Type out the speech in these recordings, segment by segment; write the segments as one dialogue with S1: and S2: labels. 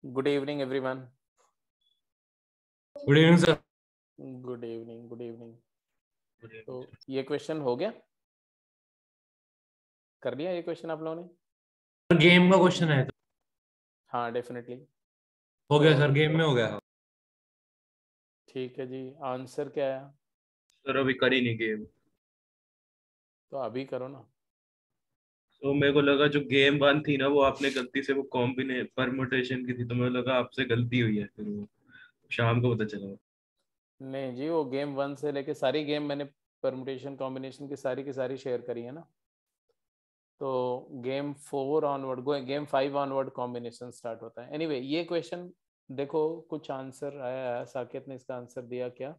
S1: Good evening everyone.
S2: Good evening sir.
S1: Good evening, good evening. तो ये question हो गया, कर लिया ये क्वेश्चन आप लोगों ने?
S2: गेम का क्वेश्चन है तो
S1: हाँ डेफिनेटली
S2: हो
S1: तो
S2: गया सर, गेम में हो गया।
S1: ठीक है जी। आंसर क्या आया?
S3: सर अभी करी नहीं गेम,
S1: तो अभी करो ना।
S3: तो मेरे को लगा जो गेम वन थी ना वो आपने गलती से वो कॉम्बिने परमुटेशन की थी, तो मेरे लगा आपसे गलती हुई है, फिर वो शाम को पता चला।
S1: नहीं जी, वो गेम 1 से लेके सारी गेम मैंने परमुटेशन कॉम्बिनेशन की सारी शेयर करी है ना। तो game 4 onward, game 5 onward combination start होता है। एनीवे ये क्वेश्चन देखो, कुछ आंसर आया है। साकेत ने इसका आंसर दिया क्या?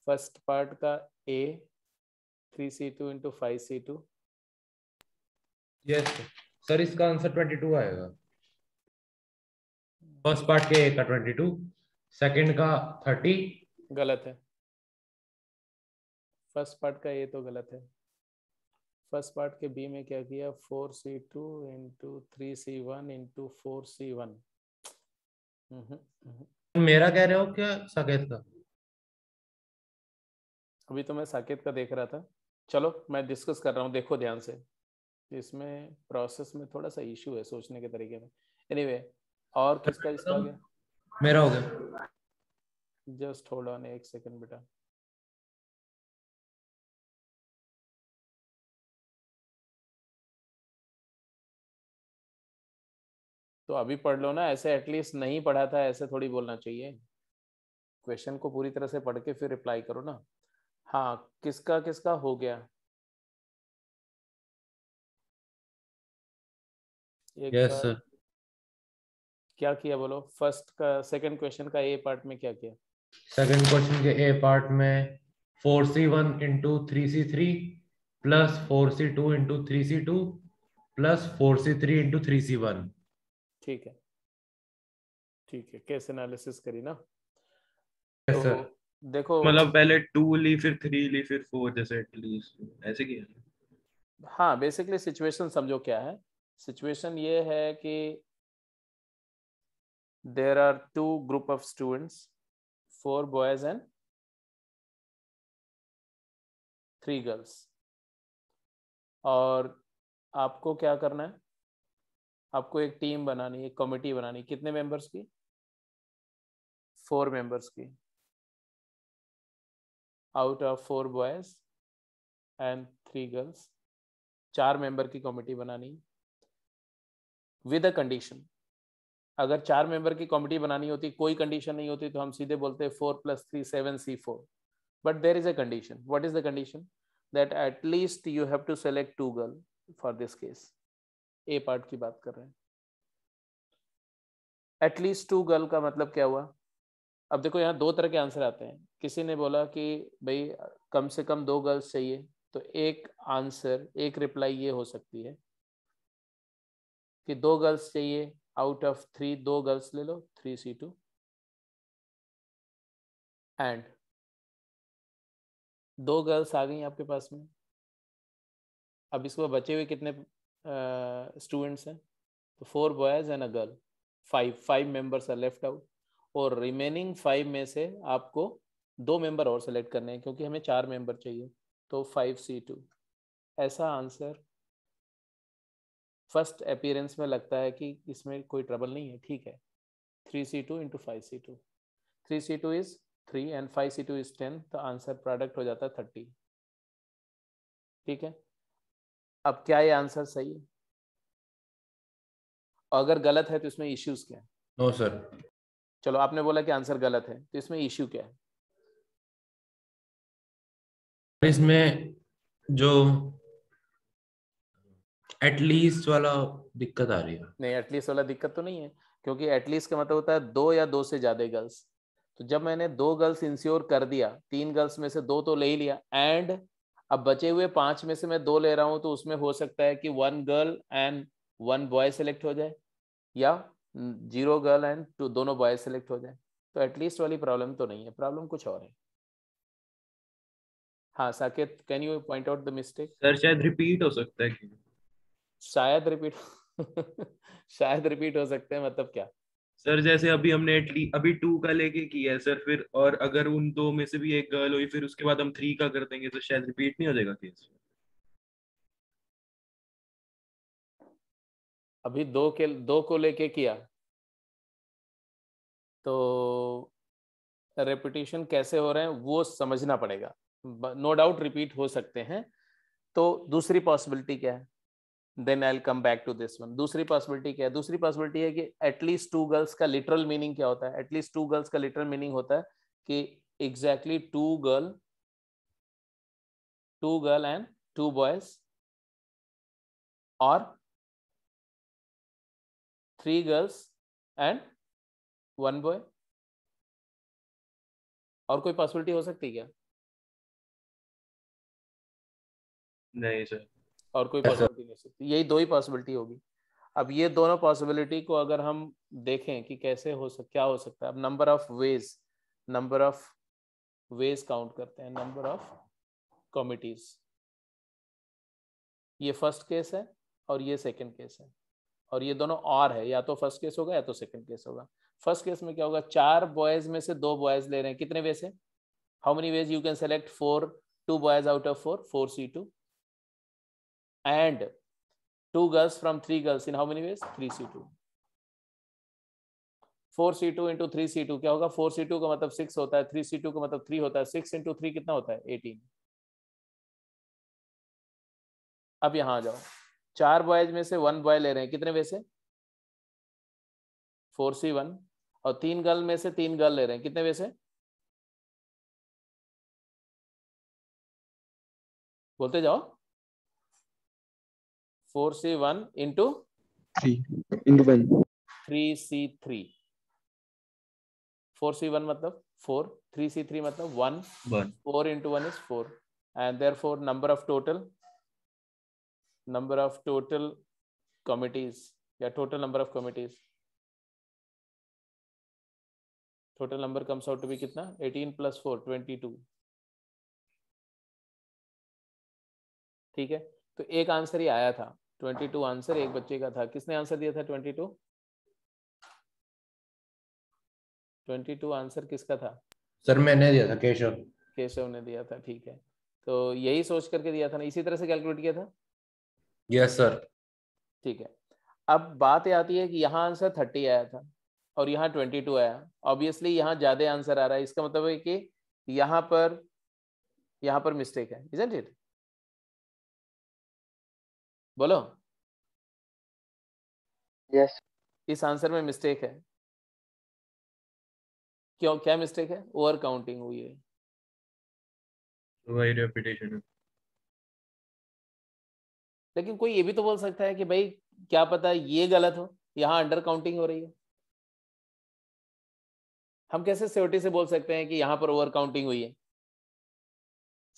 S1: फर्स्ट पार्ट का ए 3C2 into 5C2।
S2: Yes sir, इसका आंसर 22 आएगा। फर्स्ट पार्ट के ए का 22, सेकंड का 30।
S1: गलत है। फर्स्ट पार्ट का ए तो गलत है। फर्स्ट पार्ट के बी में क्या किया? 4C2 into 3C1 into 4C1।
S2: मेरा कह रहे हो क्या साकेत का?
S1: अभी तो मैं साकेत का देख रहा था। चलो मैं डिस्कस कर रहा हूँ, देखो ध्यान से। इसमें प्रोसेस में थोड़ा सा इशू है सोचने के तरीके में। एनीवे और किसका इसका गया?
S2: मेरा हो गया।
S1: जस्ट होल्ड ऑन एक सेकंड बेटा। तो अभी पढ़ लो ना, ऐसे एटलीस्ट नहीं पढ़ा था ऐसे थोड़ी बोलना चाहिए। क्वेश्चन को पूरी तरह से पढ़ के फिर रिप्लाई करो ना। हाँ, किसका किसका हो गया? एक
S2: यस
S1: बार
S2: सर।
S1: क्या किया बोलो? फर्स्ट का सेकंड क्वेश्चन का ए पार्ट में क्या किया?
S2: सेकंड क्वेश्चन के ए पार्ट में 4C1 into 3C3 plus 4C2 into 3C2 plus 4C3 into 3C1।
S1: ठीक है, ठीक है, केस एनालिसिस करी ना।
S2: यस
S1: तो
S2: सर।
S1: देखो,
S3: मतलब पहले 2 ली, फिर 3 ली, फिर 4, जैसे एटलीस्ट ऐसे किया।
S1: हाँ बेसिकली सिचुएशन समझो क्या है। सिचुएशन ये है कि there are two group of students, 4 boys and 3 girls. और आपको क्या करना है? आपको एक टीम बनानी है, एक कमिटी बनानी। कितने मेंबर्स की? 4 मेंबर्स की। Out of 4 boys and 3 girls, 4 member की कमिटी बनानी विद अ कंडीशन। अगर 4 मेंबर की कमिटी बनानी होती, कोई कंडीशन नहीं होती, तो हम सीधे बोलते 4 + 3 7C4। But there is a condition. What is the condition? That at least you have to select 2 girl for this case. A part की बात कर रहे हैं। एटलीस्ट 2 गर्ल का मतलब क्या हुआ? अब देखो यहाँ 2 तरह के आंसर आते हैं। किसी ने बोला कि भाई कम से कम 2 गर्ल्स चाहिए, तो एक आंसर, एक रिप्लाई ये हो सकती है कि 2 गर्ल्स चाहिए। आउट ऑफ 3 2 गर्ल्स ले लो, 3C2। एंड 2 गर्ल्स आ गई आपके पास में। अब इसको बचे हुए कितने स्टूडेंट्स हैं? तो 4 boys and a girl, 5 members are left out. और रिमेनिंग 5 में से आपको 2 मेंबर और सेलेक्ट करने हैं, क्योंकि हमें 4 मेंबर चाहिए। तो 5C2। ऐसा आंसर फर्स्ट अपीयरेंस में लगता है कि इसमें कोई ट्रबल नहीं है, ठीक है। 3C2 into 5C2। 3C2 is 3 and 5C2 is 10, तो आंसर प्रोडक्ट हो जाता है 30। ठीक है। अब क्या ये आंसर सही है? और अगर गलत है तो इसमें इश्यूज क्या है?
S2: No sir.
S1: चलो आपने बोला कि आंसर गलत है, तो इसमें इश्यू क्या है?
S2: इसमें जो एटलीस्ट वाला दिक्कत आ रही है।
S1: नहीं, एटलीस्ट वाला दिक्कत तो नहीं है, क्योंकि एटलीस्ट का मतलब होता है 2 या 2 से ज्यादा गर्ल्स। तो जब मैंने 2 गर्ल्स इंश्योर कर दिया, 3 गर्ल्स में से 2 तो ले ही लिया, एंड अब बचे हुए 5 में से मैं 2 ले रहा हूं, तो उसमें हो सकता है कि 1 गर्ल एंड 1 बॉय सेलेक्ट हो जाए, या 0 गर्ल एंड दोनों बॉय सेलेक्ट हो जाए। तो एटलीस्ट वाली प्रॉब्लम तो नहीं है, प्रॉब्लम कुछ और है। हाँ Saket, can you point out the mistake?
S3: Sir शायद रिपीट हो सकता है कि
S1: शायद रिपीट शायद रिपीट हो सकते हैं, मतलब क्या?
S3: सर जैसे अभी हमने अभी 2 का लेके किया है सर, फिर और अगर उन 2 में से भी एक गर्ल हुई फिर उसके बाद हम 3 का कर देंगे तो शायद रिपीट नहीं हो जाएगा केस।
S1: अभी दो को लेके किया तो रेपिटेशन कैसे हो रहे हैं वो समझना पड़ेगा। नो डाउट रिपीट हो सकते हैं। तो दूसरी पॉसिबिलिटी क्या है? Then I will come back to this one. दूसरी पॉसिबिलिटी क्या है? दूसरी पॉसिबिलिटी है कि एटलीस्ट 2 गर्ल्स का लिटरल मीनिंग क्या होता है? एटलीस्ट 2 गर्ल्स का लिटरल मीनिंग होता है कि एग्जैक्टली 2 गर्ल एंड 2 बॉयज, और 3 गर्ल्स एंड 1 बॉय। और कोई पॉसिबिलिटी हो सकती है क्या?
S3: नहीं सर।
S1: और कोई पॉसिबिलिटी नहीं हो सकती, यही 2 ही पॉसिबिलिटी होगी। अब ये दोनों पॉसिबिलिटी को अगर हम देखें कि कैसे क्या हो सकता है, अब नंबर ऑफ वेज काउंट करते हैं, नंबर ऑफ कमिटीज। ये फर्स्ट केस है और ये सेकंड केस है, और ये दोनों और है, या तो फर्स्ट केस होगा या तो सेकंड केस होगा। फर्स्ट केस में क्या होगा? 4 बॉयज में से 2 बॉयज ले रहे हैं, कितने वे से? How many ways you can select? 2 boys out of 4C2, and 2 girls from 3 girls in how many ways? 3C2। 4C2 into 3C2 क्या होगा? 4C2 का मतलब 6 होता है, 3C2 का मतलब 3 होता है, 6 into 3 कितना होता है? 18। अब यहां आ जाओ, 4 बॉयज में से 1 बॉय ले रहे हैं, कितने वे से? 4C1। और 3 गर्ल में से 3 गर्ल ले रहे हैं, कितने वे से? बोलते जाओ। 4C1 into 3C3। 4C1 मतलब 4, 3C3 मतलब 1, 4 into 1 is 4, and therefore number of total committees, या total number of committees, total number comes out to be कितना? 18 plus 4 22। ठीक है, तो एक आंसर ही आया था 22 आंसर एक बच्चे का था। किसने आंसर दिया था 22? 22 आंसर किसका था?
S2: सर मैंने दिया था,
S1: केशव ने दिया था। ठीक है, तो यही सोच करके दिया था ना, इसी तरह से कैलकुलेट किया था।
S2: Yes sir.
S1: ठीक है, अब बात आती है कि यहाँ आंसर 30 आया था और यहाँ 22 आया। ऑब्वियसली यहाँ ज्यादा आंसर आ रहा है, इसका मतलब है कि यहाँ पर मिस्टेक है, इजंट इट? बोलो।
S4: यस।
S1: इस आंसर में मिस्टेक है। क्यों, क्या मिस्टेक है? ओवर काउंटिंग हुई है।
S3: वही रेपिटेशन है।
S1: लेकिन कोई ये भी तो बोल सकता है कि भाई क्या पता ये गलत हो, यहाँ अंडर काउंटिंग हो रही है। हम कैसे श्योरिटी से बोल सकते हैं कि यहाँ पर ओवर काउंटिंग हुई है?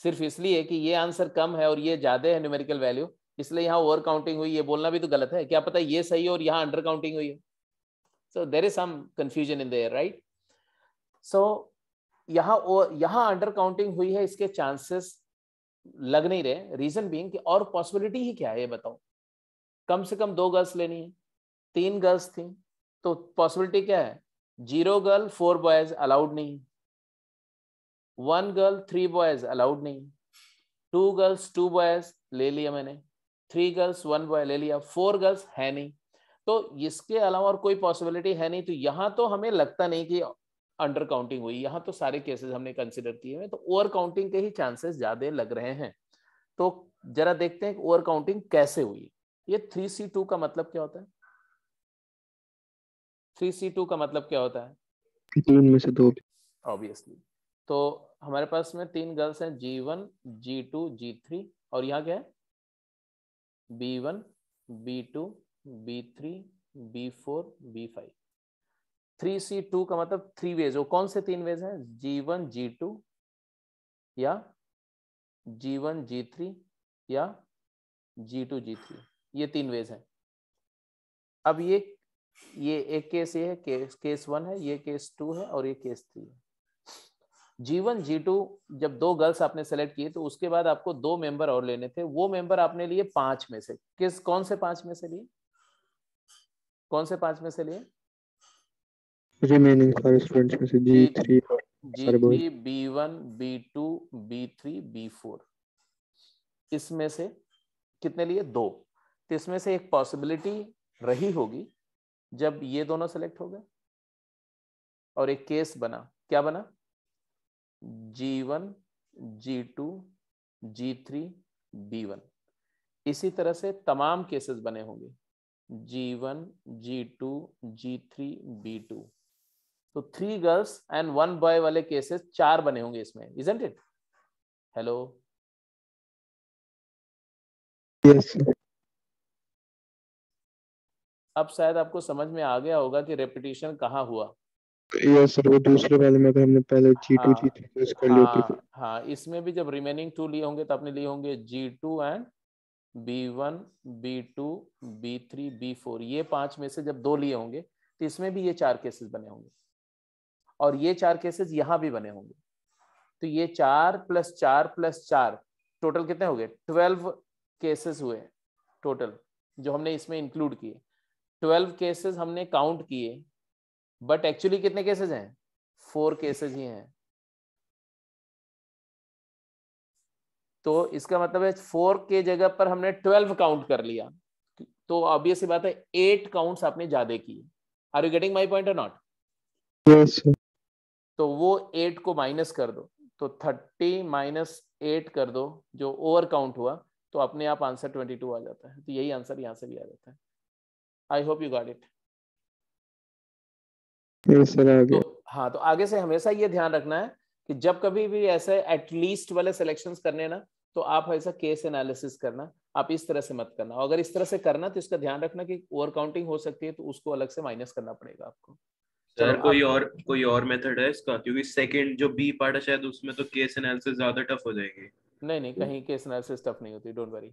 S1: सिर्फ इसलिए कि ये आंसर कम है और ये ज्यादा है न्यूमेरिकल वैल्यू, इसलिए यहाँ ओवर काउंटिंग हुई, ये बोलना भी तो गलत है। क्या पता ये सही है और यहाँ अंडर काउंटिंग हुई है। So there is some confusion in there, right? So यहाँ अंडर काउंटिंग हुई है, इसके चांसेस लग नहीं रहे। रीजन बीइंग कि और पॉसिबिलिटी ही क्या है ये बताओ? कम से कम 2 गर्ल्स लेनी है, 3 गर्ल्स थी, तो पॉसिबिलिटी क्या है? 0 गर्ल 4 बॉयज अलाउड नहीं, 1 गर्ल 3 बॉयज अलाउड नहीं, 2 गर्ल्स 2 बॉयज ले लिया मैंने, 3 गर्ल्स 1 बॉय ले लिया, 4 गर्ल्स है नहीं। तो इसके अलावा और कोई पॉसिबिलिटी है नहीं। तो यहाँ तो हमें लगता नहीं कि अंडर काउंटिंग हुई, यहाँ तो सारे केसेस हमने कंसिडर किए हैं, तो ओवर काउंटिंग के ही चांसेस ज्यादा लग रहे हैं। तो जरा देखते हैं कि ओवर काउंटिंग कैसे हुई। ये 3C2 का मतलब क्या होता है? 3C2 का मतलब क्या होता है?
S4: 3 में से 2।
S1: ऑब्वियसली, तो हमारे पास में 3 गर्ल्स हैं, G1 G2 G3, और यहाँ क्या है? B1 B2 B3 B4 B5। 3C2 का मतलब 3 वेज। वो कौन से 3 वेज हैं? G1 G2 या G1 G3 या G2 G3, ये 3 वेज हैं। अब ये एक केस ये है, केस 1 है, ये केस 2 है और ये केस 3 है। G1 G2 जब 2 गर्ल्स आपने सेलेक्ट किए तो उसके बाद आपको 2 मेंबर और लेने थे। वो मेंबर आपने लिए 5 में से। कौन से 5 में से लिए? कौन से 5 में से लिए?
S4: रिमेनिंग सारे स्टूडेंट्स में से G3 और सारे boys.
S1: G3, B1, B2, B3, B4, इसमें से कितने लिए? 2। तो इसमें से एक पॉसिबिलिटी रही होगी जब ये दोनों सेलेक्ट हो गए और एक केस बना, क्या बना? G1, G2, G3, B1। इसी तरह से तमाम केसेस बने होंगे, G1, G2, G3, B2। तो 3 गर्ल्स एंड 1 बॉय वाले केसेस 4 बने होंगे इसमें, isn't it? Hello,
S4: yes sir.
S1: अब शायद आपको समझ में आ गया होगा कि रेपिटेशन कहाँ हुआ।
S4: यस सर, वो दूसरे वाले में अगर हमने पहले G2
S1: हाँ
S4: G3 यूज कर लिया तो फिर
S1: हाँ, इसमें भी जब रिमेनिंग 2 लिए होंगे तो आपने लिए होंगे G2 and B1, B2, B3, B4। ये 5 में से जब 2 लिए होंगे तो इसमें भी ये 4 केसेस बने होंगे और ये 4 केसेस यहाँ भी बने होंगे। तो ये 4 + 4 + 4 टोटल कितने हो गए? 12 केसेस हुए टोटल, जो हमने इसमें इंक्लूड किए। 12 केसेस हमने काउंट किए, बट एक्चुअली कितने केसेस हैं? 4 केसेस ही हैं। तो इसका मतलब है 4 के जगह पर हमने 12 काउंट कर लिया, तो ऑब्वियस सी बात है 8 काउंट्स आपने ज्यादा किए। Are you getting my point और नॉट?
S4: Yes sir.
S1: तो वो 8 को माइनस कर दो, तो 30 - 8 कर दो, जो ओवर काउंट हुआ, तो अपने आप आंसर 22 आ जाता है। तो यही आंसर यहाँ से भी आ जाता है। I hope you got it.
S4: Yes sir, आ गया।
S1: तो हाँ, तो आगे से हमेशा ये ध्यान रखना है कि जब कभी भी ऐसे एटलीस्ट वाले सिलेक्शंस करने ना, तो आप ऐसा केस एनालिसिस करना, आप इस तरह से मत करना। अगर इस तरह से करना तो इसका ध्यान रखना कि ओवर काउंटिंग हो सकती है, तो उसको अलग से माइनस करना पड़ेगा आपको। चलो
S3: सर कोई और मेथड है इसका? क्योंकि सेकंड जो बी पार्ट है शायद उसमें तो केस एनालिसिस ज्यादा टफ हो जाएगी।
S1: नहीं, कहीं केस एनालिसिस टफ नहीं होती, don't worry.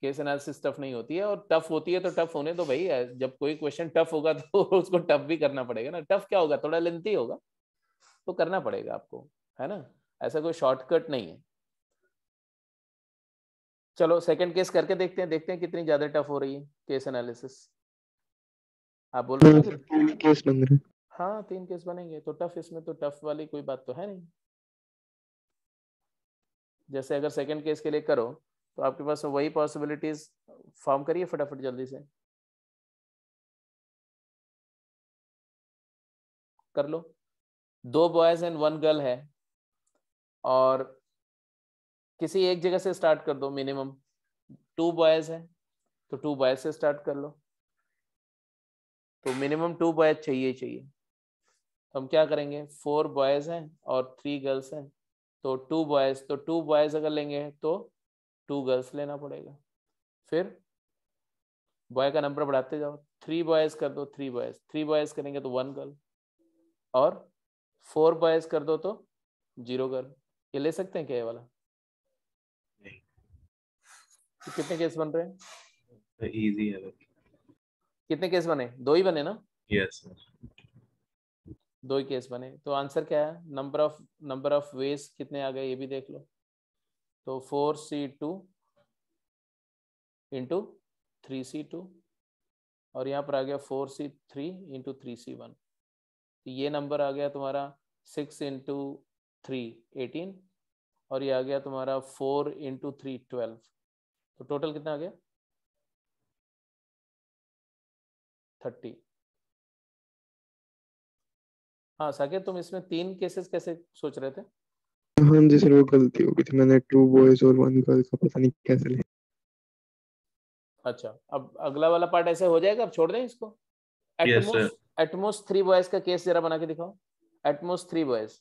S1: Case analysis tough नहीं होती है, और टफ होती है तो टफ होने दो भाई। जब कोई क्वेश्चन टफ होगा तो उसको टफ भी करना पड़ेगा ना। टफ क्या होगा? थोड़ा लेंथी होगा, तो करना पड़ेगा आपको, है ना? ऐसा कोई शॉर्टकट नहीं है। चलो सेकंड केस करके देखते हैं कितनी ज्यादा टफ हो रही है केस एनालिसिस। आप बोल रहे हो ना कि
S4: 3 केस बन रहे हैं।
S1: हाँ 3 केस बनेंगे तो टफ, इसमें तो टफ वाली कोई बात तो है नहीं। जैसे अगर सेकंड केस के लिए करो तो आपके पास वही पॉसिबिलिटीज फॉर्म करिए फटाफट जल्दी से कर लो। 2 बॉयज एंड 1 गर्ल है, और किसी एक जगह से स्टार्ट कर दो। मिनिमम 2 बॉयज है तो 2 बॉयज से स्टार्ट कर लो, तो मिनिमम 2 बॉयज चाहिए ही चाहिए। तो हम क्या करेंगे, 4 बॉयज हैं और 3 गर्ल्स हैं, तो 2 बॉयज, तो 2 बॉयज अगर लेंगे तो 2 गर्ल्स लेना पड़ेगा। फिर बॉय का नंबर बढ़ाते जाओ, 3 बॉयज कर दो, 3 बॉयज, 3 बॉयज करेंगे तो 1 गर्ल, और 4 बॉयज कर दो तो 0 गर्ल। ये ले सकते हैं क्या ये वाला? तो कितने केस बन रहे हैं?
S3: इजी है।
S1: कितने केस बने? 2 ही बने ना?
S3: Yes sir.
S1: 2 ही केस बने, तो आंसर क्या है? नंबर ऑफ वेज कितने आ गए ये भी देख लो। तो 4C2 इंटू 3C2, और यहाँ पर आ गया 4C3 इंटू 3C1। तो ये नंबर आ गया तुम्हारा 6 इंटू 3 18, और ये आ गया तुम्हारा 4 इंटू 3 12। तो टोटल कितना आ गया? 30। हाँ साकेत, तुम इसमें 3 केसेस कैसे सोच रहे थे?
S4: हाँ जी सर, वो गलती हो गई थी, मैंने 2 बॉयज और 1 गर्ल का पता नहीं कैसे लिया।
S1: अच्छा, अब अगला वाला पार्ट ऐसे हो जाएगा, अब छोड़ दें इसको।
S3: Yes sir.
S1: एटमोस्ट 3 बॉयज का केस जरा बना के दिखाओ। At most 3 boys.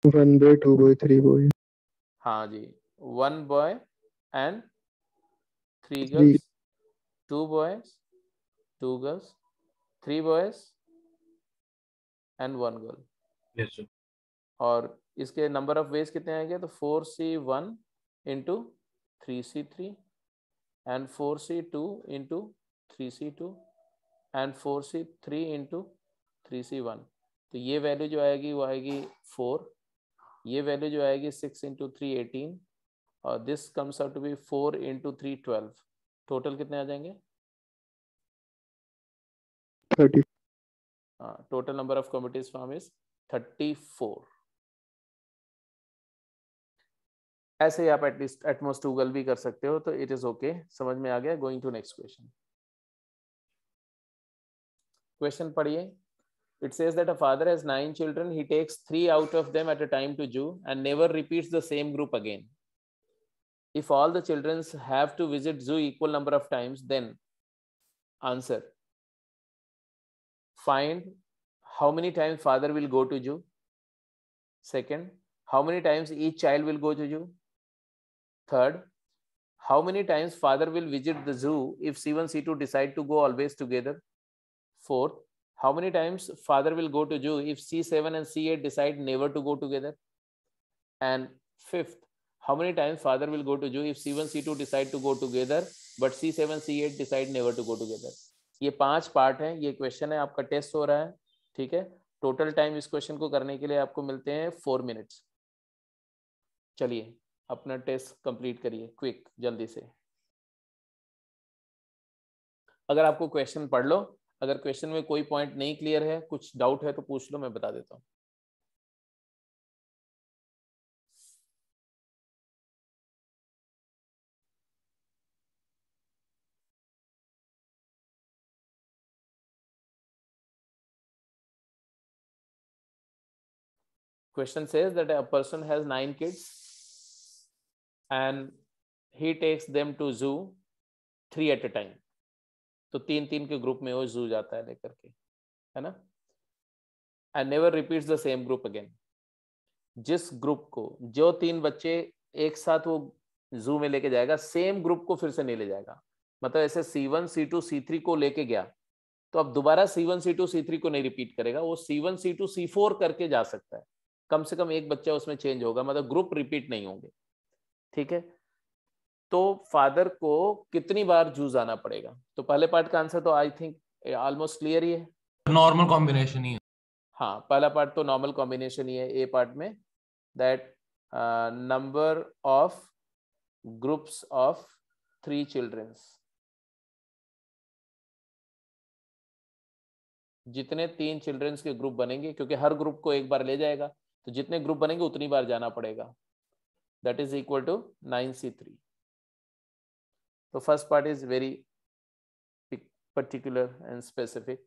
S4: 1 boy 2 boy 3 boy.
S1: हाँ जी, 1 boy and 3
S4: 3
S1: girls, 2 boys 2 girls, 3 boys and 1 girl.
S3: Yes sir.
S1: और इसके नंबर ऑफ वेज कितने आएंगे? तो 4C1 into 3C3 and 4C2 into 3C2 and 4C3 into 3C1। तो ये वैल्यू जो आएगी वो आएगी 4, ये वैल्यू जो आएगी 6 इंटू 3 18, और this comes out to be 4 into 3 12। Total कितने आ जाएंगे?
S4: 30।
S1: हाँ, total number of committees form is 34। ऐसे ही आप एटलीस्ट एटमोस्ट टूगल भी कर सकते हो, तो इट इज ओके। समझ में आ गया? Going to next question. Question पढ़िए। It says that a father has 9 children. He takes 3 out of them at a time to zoo and never repeats the same group again. If all the children have to visit zoo equal number of times, then answer. Find how many times father will go to zoo. Second, how many times each child will go to zoo. Third, how many times father will visit the zoo if C1, C2 decide to go always together. Fourth, how many times father will go to zoo if C7 and C8 decide never to go together. And fifth, how many times father will go to zoo if C1, C2 decide to go together but C7, C8 decide never to go together. ये 5 part हैं, ये question है, आपका test हो रहा है, ठीक है। टोटल टाइम इस क्वेश्चन को करने के लिए आपको मिलते हैं 4 मिनट्स। चलिए अपना टेस्ट कंप्लीट करिए क्विक, जल्दी से। अगर आपको क्वेश्चन पढ़ लो, अगर क्वेश्चन में कोई पॉइंट नहीं क्लियर है, कुछ डाउट है तो पूछ लो, मैं बता देता हूँ। Question says that a person has 9 kids and he takes them to zoo 3 at a time. तो 3-3 के ग्रुप में वो zoo जाता है लेकर के, है ना। And never repeats the same group again. जिस ग्रुप को जो 3 बच्चे एक साथ वो zoo में लेके जाएगा, सेम ग्रुप को फिर से नहीं ले जाएगा। मतलब ऐसे C1, C2, C3 को लेके गया तो अब दोबारा C1, C2, C3 को नहीं रिपीट करेगा, वो C1, C2, C4 करके जा सकता है। कम से कम एक बच्चा उसमें चेंज होगा, मतलब ग्रुप रिपीट नहीं होंगे, ठीक है। तो फादर को कितनी बार जू जाना पड़ेगा? तो पहले पार्ट का आंसर तो आई थिंक ऑलमोस्ट क्लियर ही है,
S2: नॉर्मल कॉम्बिनेशन ही है।
S1: हाँ, पहला पार्ट तो नॉर्मल कॉम्बिनेशन ही है। ए पार्ट में that number of groups of 3 childrens, जितने 3 चिल्ड्रंस के ग्रुप बनेंगे, क्योंकि हर ग्रुप को एक बार ले जाएगा, तो जितने ग्रुप बनेंगे उतनी बार जाना पड़ेगा, that is equal to 9C3। तो first part is very particular and specific,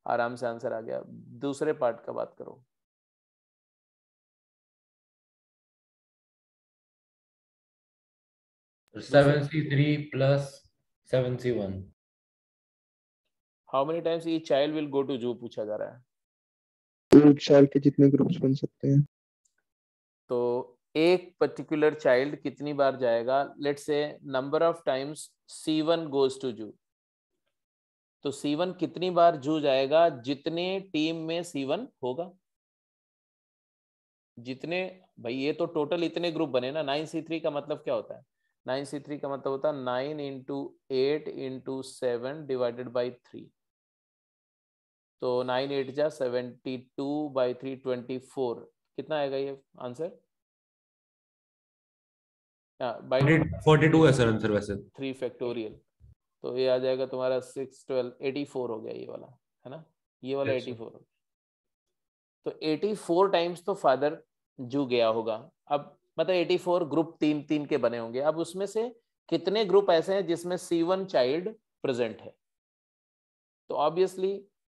S1: आराम से आंसर आ गया। दूसरे पार्ट का बात करो।
S2: Seven C3 plus 7C1।
S1: How many times each child will go to zoo पूछा जा रहा है।
S4: एक साल के जितने ग्रुप्स बन सकते हैं।
S1: तो एक पर्टिकुलर चाइल्ड कितनी बार जाएगा? Let's say number of times C1 goes to zoo, तो C1 कितनी बार जू जाएगा? जितने टीम में C1 होगा, जितने, भाई ये तो टोटल इतने ग्रुप बने ना। 9C3 का मतलब क्या होता है? 9C3 का मतलब होता है 9 into 8 into 7 divided by 3। तो 9 8 जा 72 by 3 24। कितना आएगा ये आंसर? बाई
S2: 42 है सर आंसर वैसे।
S1: 3 फैक्टोरियल, तो ये आ जाएगा तुम्हारा 6 12 84 हो गया ये वाला, है ना। ये वाला 84 हो गया। तो 84 टाइम्स तो फादर जू गया होगा। अब मतलब 84 ग्रुप 3-3 के बने होंगे। अब उसमें से कितने ग्रुप ऐसे हैं जिसमें C1 चाइल्ड प्रेजेंट है? तो ऑब्वियसली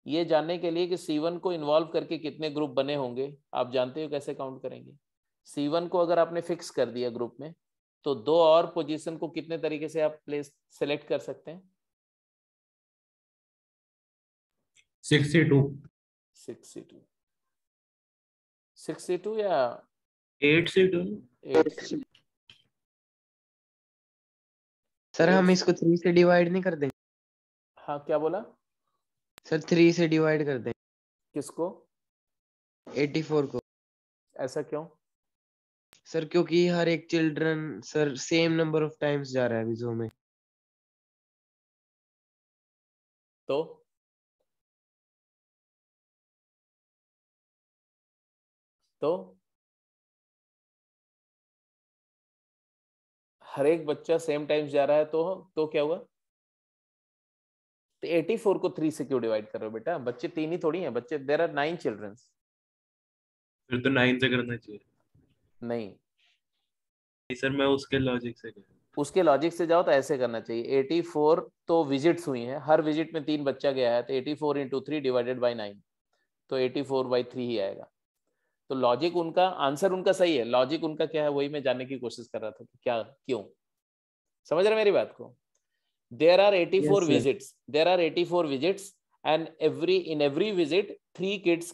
S1: ये जानने के लिए कि C1 को इन्वॉल्व करके कितने ग्रुप बने होंगे, आप जानते हो कैसे काउंट करेंगे। C1 को अगर आपने फिक्स कर दिया ग्रुप में, तो 2 और पोजीशन को कितने तरीके से आप प्लेस सेलेक्ट कर सकते हैं?
S2: 62
S1: 62 62 या
S3: 8C2।
S1: 8?
S5: सर हम इसको 3 से डिवाइड नहीं कर देंगे?
S1: हाँ, क्या बोला
S5: सर 3 से डिवाइड कर दें।
S1: किसको?
S5: 84 को।
S1: ऐसा क्यों?
S5: सर क्योंकि हर एक children sir same number of times जा रहा है विजो में।
S1: तो हर एक बच्चा सेम टाइम्स जा रहा है, तो क्या हुआ? तो 84 को 3 से क्यों डिवाइड कर रहे हो बेटा? बच्चे 3 ही थोड़ी हैं, बच्चे देयर आर 9 चिल्ड्रन।
S3: फिर तो 9 से करना चाहिए।
S1: नहीं,
S3: सर मैं उसके लॉजिक से कह रहा हूँ।
S1: उसके लॉजिक से जाओ तो ऐसे करना चाहिए। 84 तो विजिट्स हुई हैं, हर विजिट में 3 बच्चा गया है, तो 84 इंटू 3 डिवाइडेड बाई 9, तो 84/3 ही आएगा। तो लॉजिक उनका, आंसर उनका सही है, लॉजिक उनका क्या है वही मैं जानने की कोशिश कर रहा था कि क्या क्यों। समझ रहे मेरी बात को? There are 84 visits, there are 84 visits and in every visit 3 kids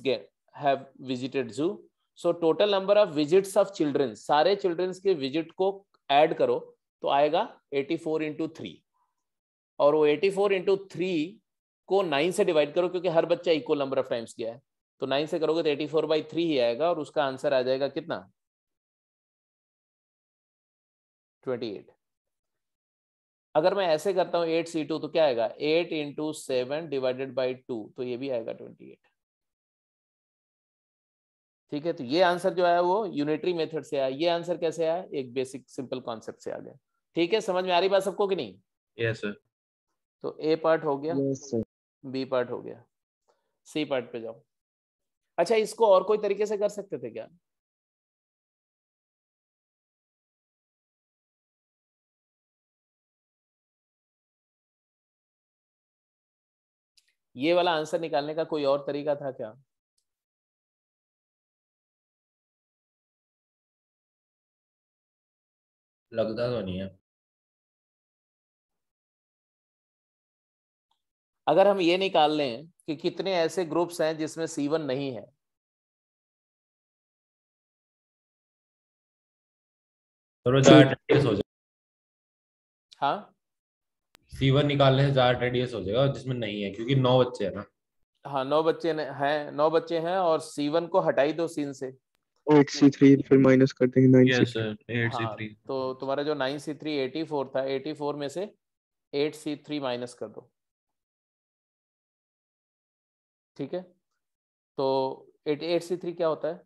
S1: have visited zoo. So total number of visits of children, सारे चिल्ड्रंस के विजिट को ऐड करो तो आएगा 84 इंटू 3, और वो 84 इंटू 3 को 9 से डिवाइड करो क्योंकि हर बच्चा इक्वल नंबर ऑफ टाइम्स गया है, तो 9 से करोगे तो 84/3 ही आएगा, और उसका आंसर आ जाएगा कितना? 28। अगर मैं ऐसे करता हूँ 8C2 तो क्या आएगा? 8 इंटू 7 डिवाइडेड बाई 2, तो ये भी आएगा 28। ठीक है, तो ये आंसर जो आया वो यूनिटरी मेथड से आया। ये आंसर कैसे आया? एक बेसिक सिंपल कॉन्सेप्ट से आ गया। ठीक है, समझ में आ रही बात सबको कि नहीं?
S3: Yes sir.
S1: तो ए पार्ट हो गया,
S5: यस सर।
S1: बी पार्ट हो गया, सी पार्ट पे जाओ। अच्छा, इसको और कोई तरीके से कर सकते थे क्या? ये वाला आंसर निकालने का कोई और तरीका था क्या?
S2: लगता तो नहीं है।
S1: अगर हम ये निकाल लें कि कितने ऐसे ग्रुप्स हैं जिसमें C1 नहीं है,
S2: तो ज्यादा टेडियस हो जाएगा।
S1: हाँ
S2: C1 निकालने से ज्यादा टेडियस हो जाएगा जिसमें नहीं है, क्योंकि 9 बच्चे हैं ना।
S1: हाँ, 9 बच्चे हैं, 9 बच्चे हैं, और C1 को हटाई दो सीन से।
S4: 8C3 फिर माइनस कर देंगे 9C3।
S3: Yes sir, 8C3।
S1: हाँ, तो तुम्हारा जो 9C3 84 था, 84 में से 8C3 माइनस कर दो। ठीक है, तो 8C3 क्या होता है?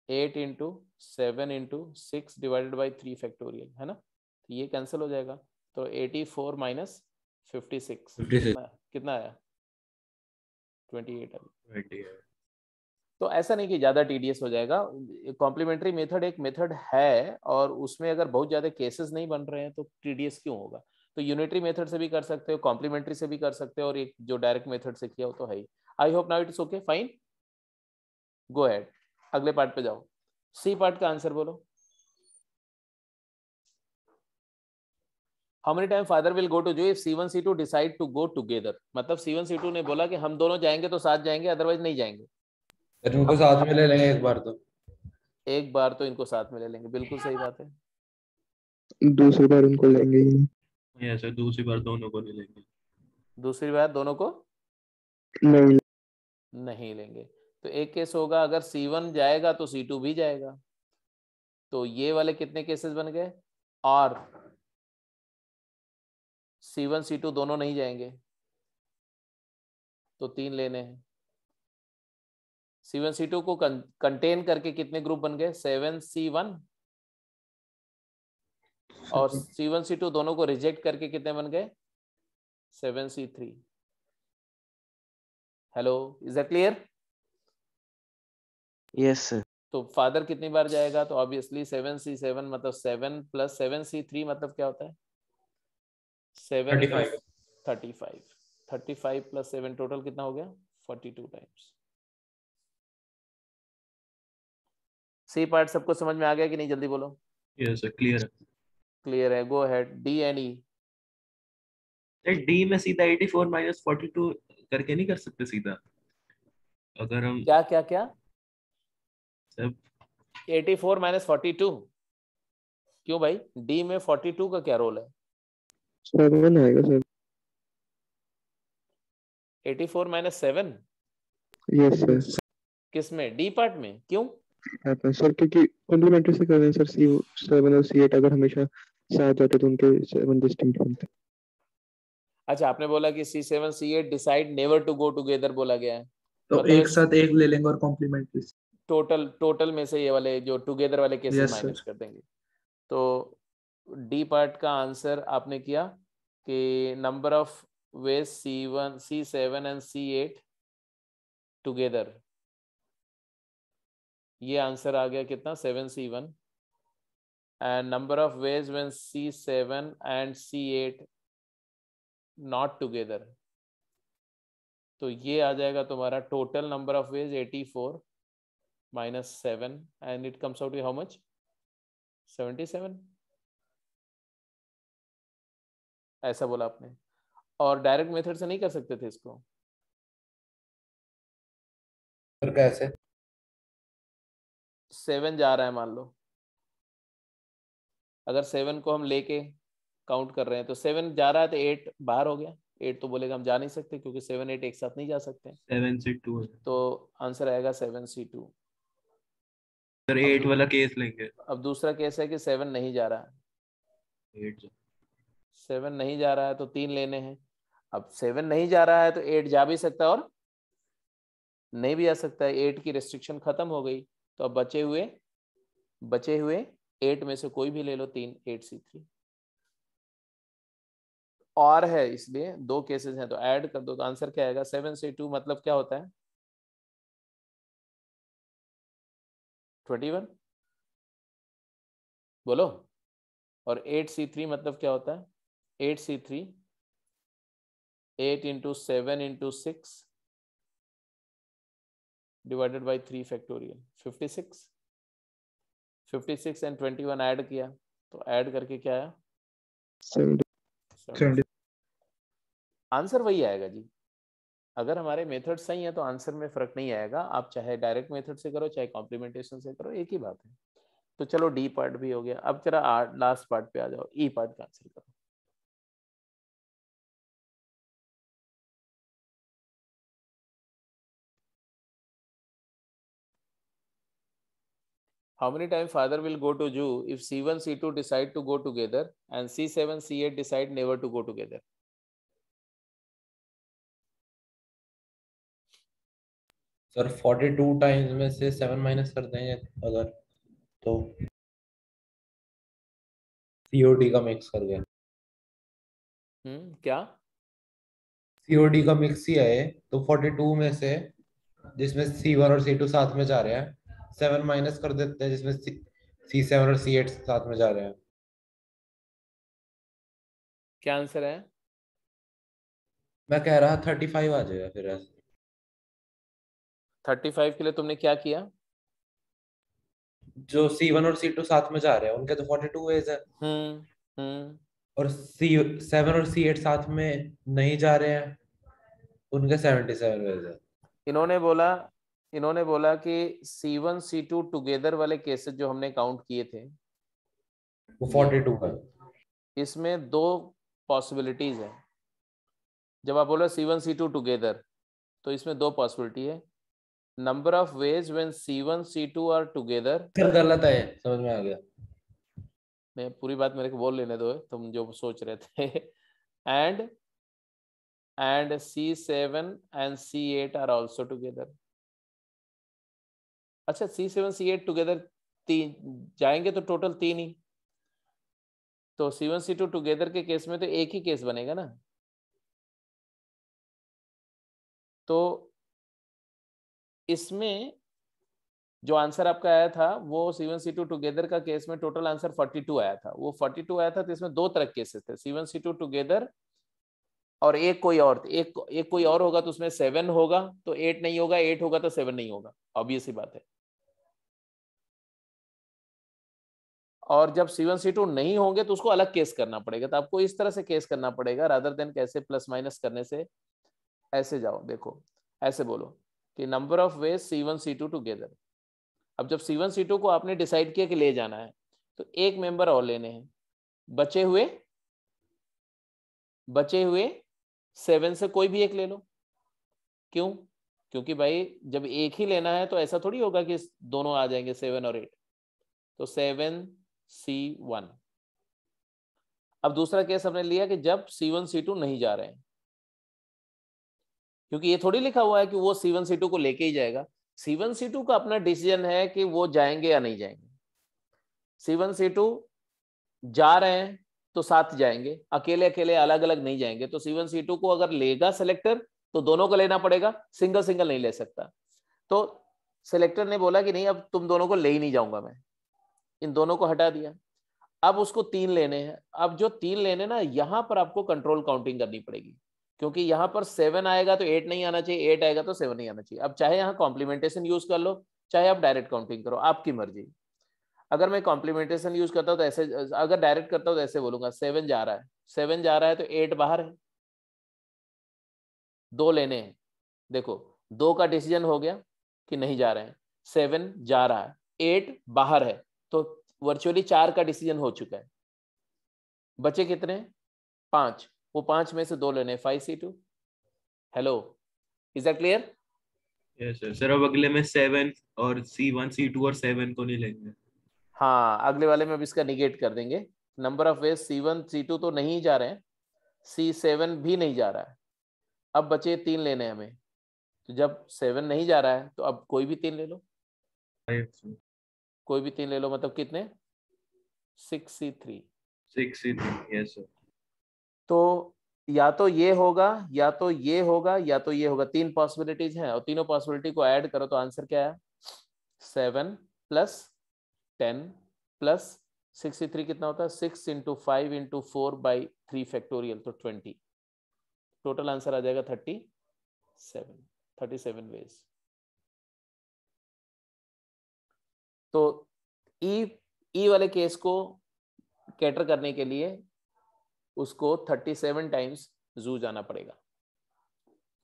S1: 8 into 7 into 6 divided by 3 factorial, है ना? तो ये कैंसिल हो जाएगा, तो 84 माइनस 56 कितना आया? 28 अभी। तो ऐसा नहीं कि ज्यादा टीडीएस हो जाएगा। कॉम्प्लीमेंट्री मेथड एक मेथड है, और उसमें अगर बहुत ज्यादा केसेस नहीं बन रहे हैं तो टीडीएस क्यों होगा? तो यूनिटरी मेथड से भी कर सकते हो, कॉम्प्लीमेंट्री से भी कर सकते हो, और एक जो डायरेक्ट मेथड से किया हो तो है ही। I hope now it's okay, fine, go ahead, अगले पार्ट पे जाओ। सी पार्ट का आंसर बोलो। How many times father will go to zoo if C1 C2 decide to go together? मतलब C1 C2 ने बोला कि हम दोनों जाएंगे तो साथ जाएंगे, अदरवाइज नहीं जाएंगे।
S2: इनको साथ में ले लेंगे एक बार तो।
S1: एक बार तो इनको साथ में ले लेंगे, बिल्कुल सही बात है।
S4: दूसरी बार उनको लेंगे ही नहीं।
S3: यस सर, दूसरी बार दोनों को नहीं लेंगे।
S1: दूसरी बार दोनों को
S4: नहीं
S1: नहीं लेंगे। तो एक केस होगा अगर C1 जाएगा तो C2 भी जाएगा, तो ये वाले कितने केसेस बन गए? और C1 C2 दोनों नहीं जाएंगे तो 3 लेने हैं। C1 C2 को कंटेन करके कितने ग्रुप बन गए? 7C1, और C1 C2 दोनों को रिजेक्ट करके कितने बन गए? 7C3। Hello, is that clear?
S5: Yes sir.
S1: तो फादर कितनी बार जाएगा? तो ऑब्वियसली 7C7 मतलब 7 प्लस 7C3 मतलब क्या होता है? 7
S2: 35।
S1: 35 प्लस 7 टोटल कितना हो गया? 42 टाइम्स। सी पार्ट सबको समझ में आ गया कि नहीं? जल्दी बोलो।
S3: यस सर, क्लियर है।
S1: क्लियर है, go ahead. D and E.
S3: D में सीधा 84 माइनस 42 करके नहीं कर सकते सीधा? अगर हम
S1: क्या क्या क्या?
S3: सब
S1: 84 माइनस 42 क्यों भाई? डी में 42 का क्या रोल है?
S4: 7 आएगा सर।
S1: 84 minus 7
S4: yes sir.
S1: किस में? डी पार्ट में? क्यों?
S4: सर क्योंकि कॉम्प्लीमेंट्री से कर रहे हैं सर। C7 और C8 अगर हमेशा साथ जाते तो उनके 7 डिस्टिंक्ट बनते।
S1: अच्छा, आपने बोला कि C7 C8 decide never to go together बोला गया है,
S6: तो
S1: मतलब
S6: एक साथ एक ले लेंगे और कॉम्प्लीमेंट्री
S1: टोटल में से ये वाले जो टुगेदर वाले केसेस
S6: Yes,
S1: माइनस
S6: sir.
S1: कर देंगे। तो डी पार्ट का आंसर आपने किया कि number of with C1, C7 and C8 together. ये आंसर आ गया कितना 7C1 and number of ways when C7 and C8 not together. तो ये आ जाएगा तुम्हारा total number of ways 84 minus 7 and it comes out to how much? 77. ऐसा बोला आपने और डायरेक्ट मेथड से नहीं कर सकते थे इसको?
S2: फिर कैसे?
S1: 7 जा रहा है मान लो, अगर 7 को हम लेके काउंट कर रहे हैं तो 7 जा रहा है तो 8 बाहर हो गया। 8 तो बोलेगा हम जा नहीं सकते क्योंकि 7 8 एक साथ नहीं जा सकते।
S3: 7C2
S1: तो आंसर आएगा 7C2।
S3: सर 8 वाला केस लेंगे।
S1: अब दूसरा केस है कि 7 नहीं जा रहा है, 7 नहीं जा रहा है तो 3 लेने हैं। अब 7 नहीं जा रहा है तो 8 जा भी सकता है और नहीं भी आ सकता है। 8 की रेस्ट्रिक्शन खत्म हो गई तो अब बचे हुए 8 में से कोई भी ले लो, 3 8C3 और है, इसलिए 2 केसेस हैं तो ऐड कर दो तो आंसर क्या आएगा 7C2 मतलब क्या होता है 21 बोलो, और 8C3 मतलब क्या होता है 8C3 8 into 7 into 6 divided by 3 factorial 56 and 21 add किया तो ऐड करके क्या आया
S4: 70।
S1: आंसर वही आएगा जी। अगर हमारे मेथड सही है तो आंसर में फर्क नहीं आएगा, आप चाहे डायरेक्ट मेथड से करो चाहे कॉम्प्लीमेंटेशन से करो, एक ही बात है। तो चलो डी पार्ट भी हो गया, अब जरा लास्ट पार्ट पे आ जाओ, ई पार्ट का आंसर करो। How many times father will go to zoo if C1 C2 decide to go together and C7 C8 decide never to go together?
S2: Sir 42 times में से 7 माइनस कर देंगे अगर तो COD का मिक्स कर गया।
S1: क्या
S2: COD का मिक्स ही है तो 42 में से जिसमें C1 और C2 साथ में जा रहे हैं 7 माइनस कर देते हैं जिसमें C7 और C8 साथ में जा रहे हैं।
S1: क्या आंसर है?
S2: मैं कह रहा 35 आ जाएगा फिर ऐसे।
S1: 35 के लिए तुमने क्या किया?
S2: जो C1 और C2 साथ में जा रहे हैं उनके तो 42 वेज है और C7 और C8 साथ में नहीं जा रहे हैं उनके 77 वेज है।
S1: इन्होंने बोला कि C1 C2 टुगेदर वाले केसेस जो हमने काउंट किए थे
S2: वो 42 है।
S1: इसमें 2 पॉसिबिलिटीज है। जब आप बोलो C1 C2 टुगेदर तो इसमें 2 पॉसिबिलिटी है। Number of ways when C1 C2 are together,
S2: फिर गलत है, समझ में आ गया।
S1: नहीं पूरी बात मेरे को बोल लेने दो, तुम जो सोच रहे थे। and C7 and C8 are also together. अच्छा C7 C8 टुगेदर 3 जाएंगे तो टोटल 3 ही, तो C1 C2 टुगेदर के केस में तो एक ही केस बनेगा ना। तो इसमें जो आंसर आपका आया था वो C1 C2 टुगेदर का केस में टोटल आंसर 42 आया था। वो 42 आया था तो इसमें 2 तरह के केसेस थे, C1 C2 टुगेदर और एक कोई और, एक कोई और होगा तो उसमें 7 होगा तो 8 नहीं होगा, 8 होगा तो 7 नहीं होगा, ऑब्वियस ही बात है। और जब C1 C2 नहीं होंगे तो उसको अलग केस करना पड़ेगा। तो आपको इस तरह से केस करना पड़ेगा रादर देन कैसे प्लस माइनस करने से। ऐसे जाओ, देखो ऐसे बोलो कि number of veg C1 C2 together. अब जब C1 C2 को आपने डिसाइड किया कि ले जाना है तो एक मेंबर और लेने हैं, बचे हुए 7 से कोई भी एक ले लो। क्यों? क्योंकि भाई जब एक ही लेना है तो ऐसा थोड़ी होगा कि दोनों आ जाएंगे 7 और 8, तो 7C1। अब दूसरा केस हमने लिया कि जब C1 C2 नहीं जा रहे हैं, क्योंकि ये थोड़ी लिखा हुआ है कि वो C1 C2 को लेके ही जाएगा। C1 C2 का अपना डिसीजन है कि वो जाएंगे या नहीं जाएंगे। C1 C2 जा रहे हैं तो साथ जाएंगे, अकेले अकेले अलग अलग नहीं जाएंगे। तो C1 C2 को अगर लेगा सेलेक्टर तो दोनों को लेना पड़ेगा, सिंगल सिंगल नहीं ले सकता। तो सेलेक्टर ने बोला कि नहीं, अब तुम दोनों को ले ही नहीं जाऊंगा मैं, इन दोनों को हटा दिया। अब उसको 3 लेने हैं। अब जो 3 लेने ना, यहां पर आपको कंट्रोल काउंटिंग करनी पड़ेगी, क्योंकि यहां पर 7 आएगा तो 8 नहीं आना चाहिए, 8 आएगा तो 7 नहीं आना चाहिए। अब चाहे यहाँ कॉम्प्लीमेंटेशन यूज कर लो, चाहे आप डायरेक्ट काउंटिंग करो, आपकी मर्जी। अगर मैं कॉम्प्लीमेंटेशन यूज करता हूँ तो ऐसे, अगर डायरेक्ट करता हूँ तो ऐसे बोलूंगा 7 जा रहा है, 7 जा रहा है तो 8 बाहर है, 2 लेने हैं। देखो 2 का डिसीजन हो गया कि नहीं जा रहे हैं, 7 जा रहा है, 8 बाहर है, तो वर्चुअली 4 का डिसीजन हो चुका है। बचे कितने? 5। वो 5 में से 2 लेने, 5C2। Hello, is that clear?
S3: Yes sir. Sir अब अगले में 7 और C1 C2 और 7 को नहीं लेंगे।
S1: हाँ, अगले वाले में अब इसका निगेट कर देंगे। Number of veg C1 C2 तो नहीं जा रहे हैं, C7 भी नहीं जा रहा है। अब बचे 3 लेने हमें, तो जब 7 नहीं जा रहा है तो अब कोई भी 3 ले लो, कोई भी 3 ले लो, मतलब कितने? 6C3।
S3: 6C3। Yes sir.
S1: तो या तो ये होगा, या तो ये होगा, या तो ये होगा। 3 पॉसिबिलिटीज हैं और तीनों पॉसिबिलिटी को ऐड करो तो आंसर क्या है? 7 + 10 + 63 कितना होता है? 6 × 5 × 4/3 फैक्टोरियल, तो 20। टोटल आंसर आ जाएगा 37 वेज। तो ई वाले केस को कैटर करने के लिए उसको 37 टाइम्स जू जाना पड़ेगा।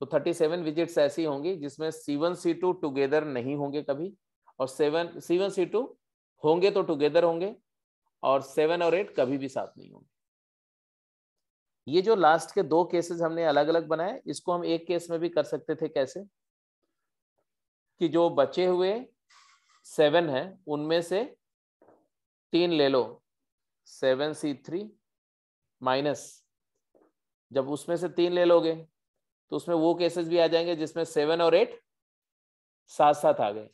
S1: तो 37 विजिट्स ऐसी होंगी जिसमें C1 C2 टुगेदर नहीं होंगे कभी, और C1 C2 होंगे तो टुगेदर होंगे, और 7 और 8 कभी भी साथ नहीं होंगे। ये जो लास्ट के 2 केसेस हमने अलग अलग बनाए, इसको हम एक केस में भी कर सकते थे। कैसे? कि जो बचे हुए 7 हैं उनमें से 3 ले लो, 7C3 माइनस, जब उसमें से 3 ले लोगे तो उसमें वो केसेस भी आ जाएंगे जिसमें 7 और 8 साथ साथ आ गए,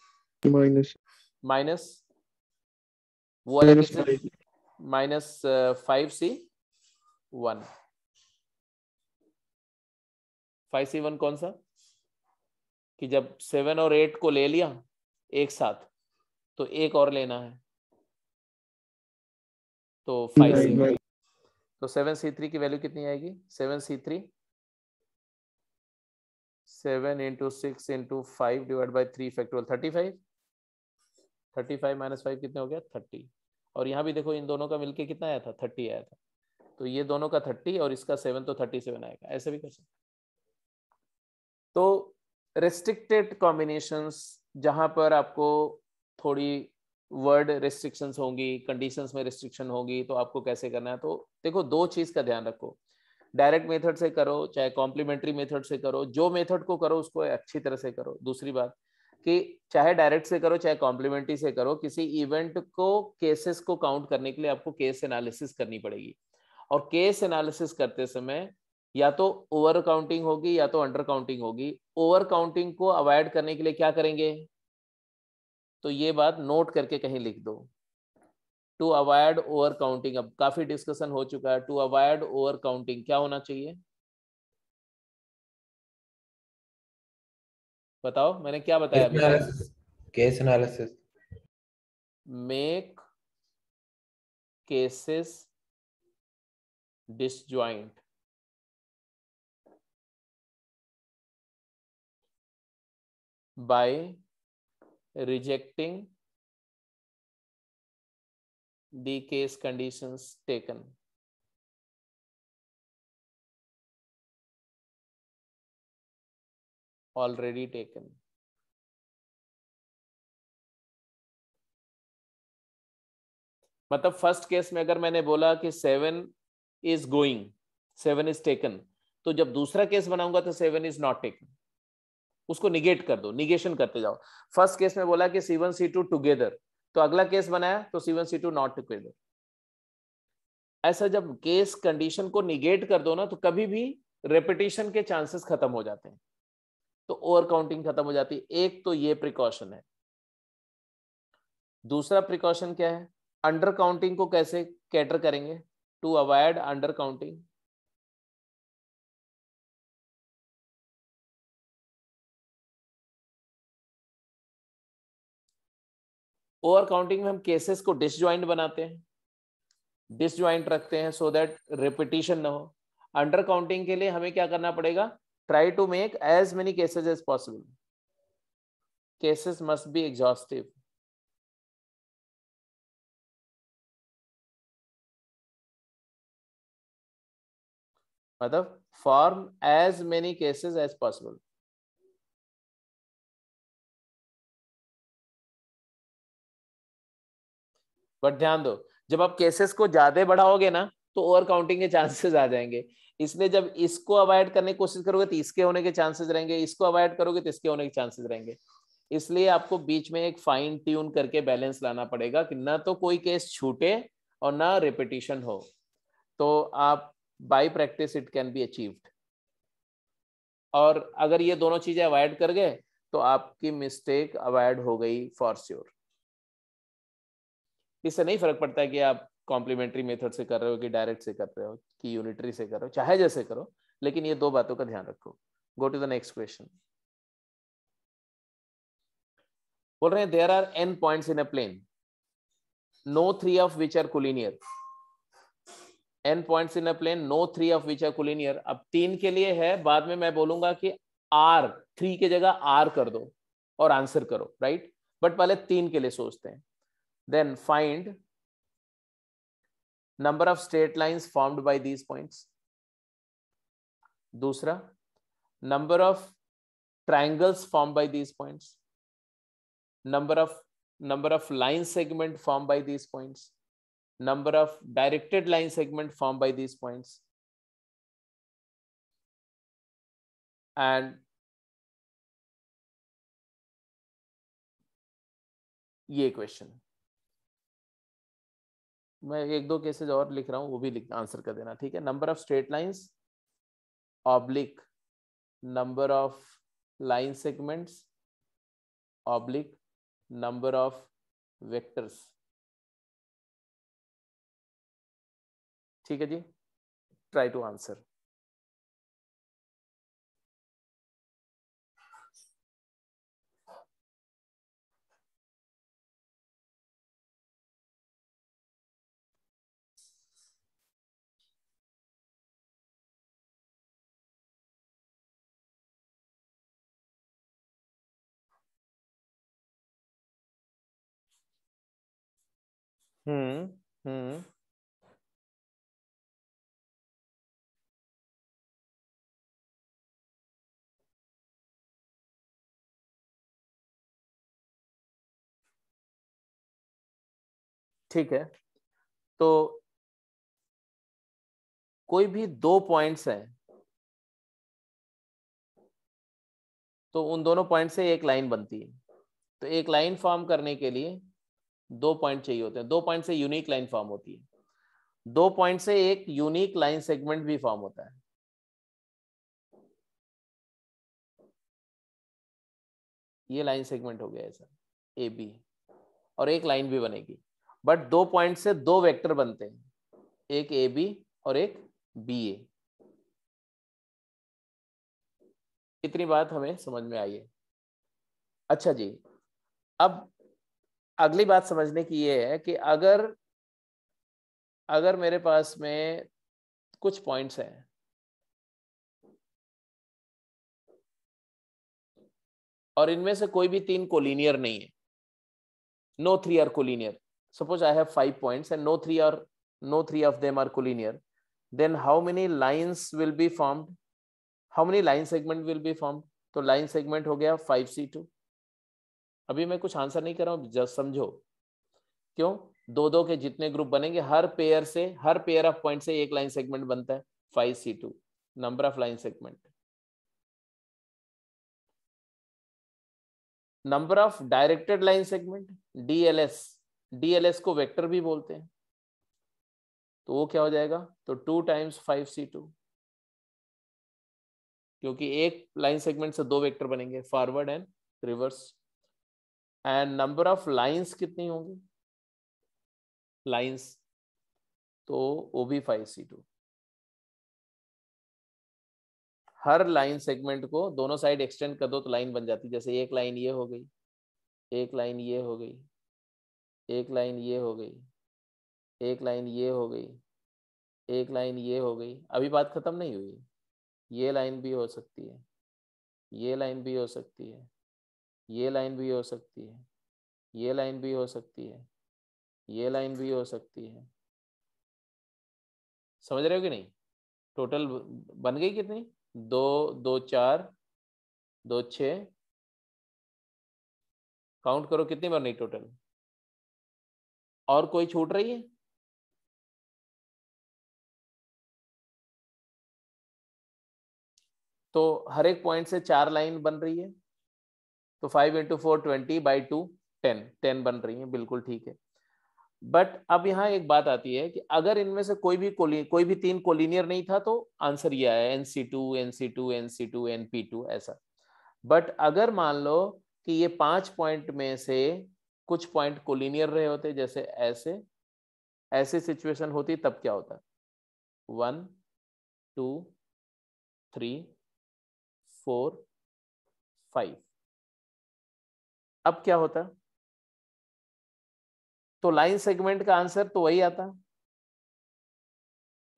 S1: माइनस वो वाले केसेस, -5C1। 5C1 कौन सा? कि जब 7 और 8 को ले लिया एक साथ तो एक और लेना है, तो 5C3। तो 7C3 की वैल्यू कितनी आएगी? 7C3 7 × 6 × 5 / 3 factorial 35। 35 - 5 कितने हो गया? 30। और यहाँ भी देखो इन दोनों का मिलके कितना आया था? 30 आया था। तो ये दोनों का 30 और इसका 7, तो 37 आएगा। ऐसे भी कर सकते। तो रेस्ट्रिक्टेड कॉम्बिनेशंस, जहां पर आपको थोड़ी वर्ड रेस्ट्रिक्शंस होंगी, कंडीशंस में रिस्ट्रिक्शन होगी, तो आपको कैसे करना है? तो देखो 2 चीज का ध्यान रखो, डायरेक्ट मेथड से करो चाहे कॉम्प्लीमेंट्री मेथड से करो, जो मेथड को करो उसको अच्छी तरह से करो। दूसरी बात कि चाहे डायरेक्ट से करो चाहे कॉम्प्लीमेंट्री से करो, किसी इवेंट को, केसेस को काउंट करने के लिए आपको केस एनालिसिस करनी पड़ेगी। और केस एनालिसिस करते समय या तो ओवर काउंटिंग होगी या तो अंडर काउंटिंग होगी। ओवर काउंटिंग को अवॉइड करने के लिए क्या करेंगे? तो ये बात नोट करके कहीं लिख दो, टू अवॉइड ओवर काउंटिंग। अब काफी डिस्कशन हो चुका है, टू अवॉइड ओवर काउंटिंग क्या होना चाहिए? बताओ, मैंने क्या बताया अभी?
S2: Case analysis.
S1: Make cases disjoint. by rejecting the case conditions taken. Already taken. मतलब फर्स्ट केस में अगर मैंने बोला कि 7 is going, 7 is taken, तो जब दूसरा केस बनाऊंगा तो 7 is not taken, उसको निगेट कर दो, निगेशन करते जाओ। फर्स्ट केस में बोला कि C1 C2 टुगेदर, तो अगला केस बनाया तो C1 C2 नॉट टुगेदर। ऐसा जब केस कंडीशन को निगेट कर दो ना, तो कभी भी रेपिटेशन के चांसेस खत्म हो जाते हैं, तो ओवर काउंटिंग खत्म हो जाती है। एक तो ये प्रिकॉशन है। दूसरा प्रिकॉशन क्या है? अंडर काउंटिंग को कैसे कैटर करेंगे? to avoid undercounting. Over counting में हम केसेस को डिसजॉइंट बनाते हैं, डिसजॉइंट रखते हैं सो दैट रिपीटिशन ना हो। अंडर काउंटिंग के लिए हमें क्या करना पड़ेगा? Try to make as many cases as possible. Cases must be exhaustive. मतलब form as many cases as possible. But ध्यान दो, जब आप केसेस को ज्यादा बढ़ाओगे ना तो ओवर काउंटिंग के चांसेस आ जाएंगे। इसलिए जब इसको अवॉइड करने की कोशिश करोगे तो इसके होने के चांसेस रहेंगे, इसको अवॉइड करोगे तो इसके होने के चांसेस रहेंगे। इसलिए आपको बीच में एक फाइन ट्यून करके बैलेंस लाना पड़ेगा कि ना तो कोई केस छूटे और ना रिपीटिशन हो। तो आप bye practice it can be achieved. और अगर ये दोनों चीजें अवॉइड कर गए तो आपकी मिस्टेक अवॉइड हो गई फॉर श्योर। इससे नहीं फर्क पड़ता है कि आप कॉम्प्लीमेंट्री मेथड से कर रहे हो कि डायरेक्ट से कर रहे हो कि यूनिटरी से कर रहे हो, चाहे जैसे करो, लेकिन ये दो बातों का ध्यान रखो। Go to the next question. बोल रहे हैं there are n points in a plane, no 3 of which are collinear. n points in a plane, no 3 of which are collinear. अब 3 के लिए है, बाद में मैं बोलूंगा कि r, 3 की जगह r कर दो और आंसर करो, राइट? बट पहले 3 के लिए सोचते हैं। Then find number of straight lines formed by these points. दूसरा, number of triangles formed by these points. Number of line segment formed by these points. Number of directed line segment formed by these points. And ये question मैं एक दो cases और लिख रहा हूं, वो भी आंसर कर देना, ठीक है? Number of straight lines oblique number of line segments oblique number of vectors. ठीक है जी, ट्राई टू आंसर। हम्म ठीक है, तो कोई भी दो पॉइंट्स हैं तो उन दोनों पॉइंट से एक लाइन बनती है। तो एक लाइन फॉर्म करने के लिए दो पॉइंट चाहिए होते हैं, दो पॉइंट से यूनिक लाइन फॉर्म होती है, दो पॉइंट से एक यूनिक लाइन सेगमेंट भी फॉर्म होता है। ये लाइन सेगमेंट हो गया ऐसा ए बी, और एक लाइन भी बनेगी। बट दो पॉइंट से दो वेक्टर बनते हैं, एक ए बी और एक बी ए। इतनी बात हमें समझ में आई है। अच्छा जी, अब अगली बात समझने की ये है कि अगर मेरे पास में कुछ पॉइंट्स हैं और इनमें से कोई भी तीन कोलिनियर नहीं है, no 3 are collinear. Suppose I have 5 points and no 3 of them are collinear. Then how many lines will be formed? How many line segment will be formed? तो लाइन सेगमेंट हो गया 5C2। अभी मैं कुछ answer नहीं कर रहा हूँ, जस्ट समझो। क्यों? दो दो के जितने ग्रुप बनेंगे, हर पेयर ऑफ पॉइंट से एक लाइन सेगमेंट बनता है, 5C2 number of line segment. Number of directed line segment DLS को वेक्टर भी बोलते हैं, तो वो क्या हो जाएगा? तो 2 times 5C2, क्योंकि एक लाइन सेगमेंट से दो वेक्टर बनेंगे, forward and reverse. And number of lines कितनी होंगी? लाइंस तो OB5C2। हर लाइन सेगमेंट को दोनों साइड एक्सटेंड कर दो तो लाइन बन जाती है। जैसे एक लाइन ये हो गई, एक लाइन ये हो गई, एक लाइन ये हो गई, एक लाइन ये हो गई, एक लाइन ये हो गई। अभी बात खत्म नहीं हुई, ये लाइन भी हो सकती है, ये लाइन भी हो सकती है, ये लाइन भी हो सकती है, ये लाइन भी हो सकती है, ये लाइन भी हो सकती है। समझ रहे हो कि नहीं? टोटल बन गई कितनी? 2 2 4 2 6, काउंट करो कितनी बन रही टोटल। और कोई छूट रही है? तो हर एक पॉइंट से 4 लाइन बन रही है, तो 5 × 4 20/2 10 बन रही है, बिल्कुल ठीक है। बट अब यहाँ एक बात आती है कि अगर इनमें से कोई भी 3 कोलिनियर नहीं था तो आंसर ये आया NC2 NC2 NC2 NP2 ऐसा। बट अगर मान लो कि ये 5 पॉइंट में से कुछ पॉइंट कोलिनियर रहे होते, जैसे ऐसे सिचुएशन होती, तब क्या होता? 1 2 3 4 5। अब क्या होता? तो लाइन सेगमेंट का आंसर तो वही आता।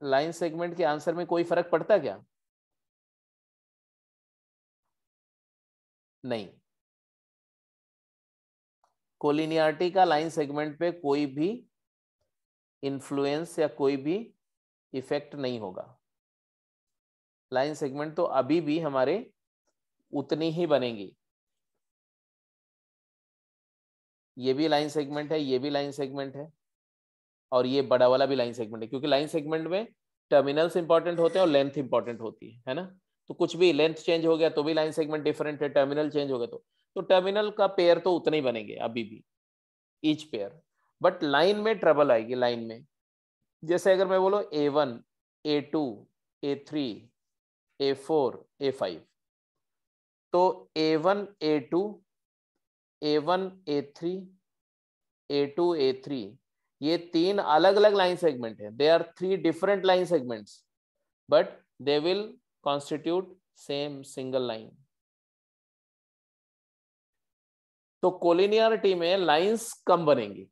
S1: लाइन सेगमेंट के आंसर में कोई फर्क पड़ता क्या? नहीं। कोलिनियरिटी का लाइन सेगमेंट पे कोई भी इन्फ्लुएंस या कोई भी इफेक्ट नहीं होगा। लाइन सेगमेंट तो अभी भी हमारे उतनी ही बनेंगी। ये भी लाइन सेगमेंट है, ये भी लाइन सेगमेंट है, और ये बड़ा वाला भी लाइन सेगमेंट है, क्योंकि लाइन सेगमेंट में टर्मिनल्स इंपॉर्टेंट होते हैं और लेंथ इंपॉर्टेंट होती है ना। तो कुछ भी लेंथ चेंज हो गया तो भी लाइन सेगमेंट डिफरेंट है, टर्मिनल चेंज हो गया तो टर्मिनल का पेयर तो उतने ही बनेंगे अभी भी, ईच पेयर। बट लाइन में ट्रबल आएगी। लाइन में जैसे अगर मैं बोलो A1 A2 A3 A4 A5, तो A1 A2 A1 A3 A2 A3 ये 3 अलग अलग लाइन सेगमेंट है। They are 3 different line segments, but they will constitute same single line. तो कोलिनियरिटी में लाइंस कम बनेंगी।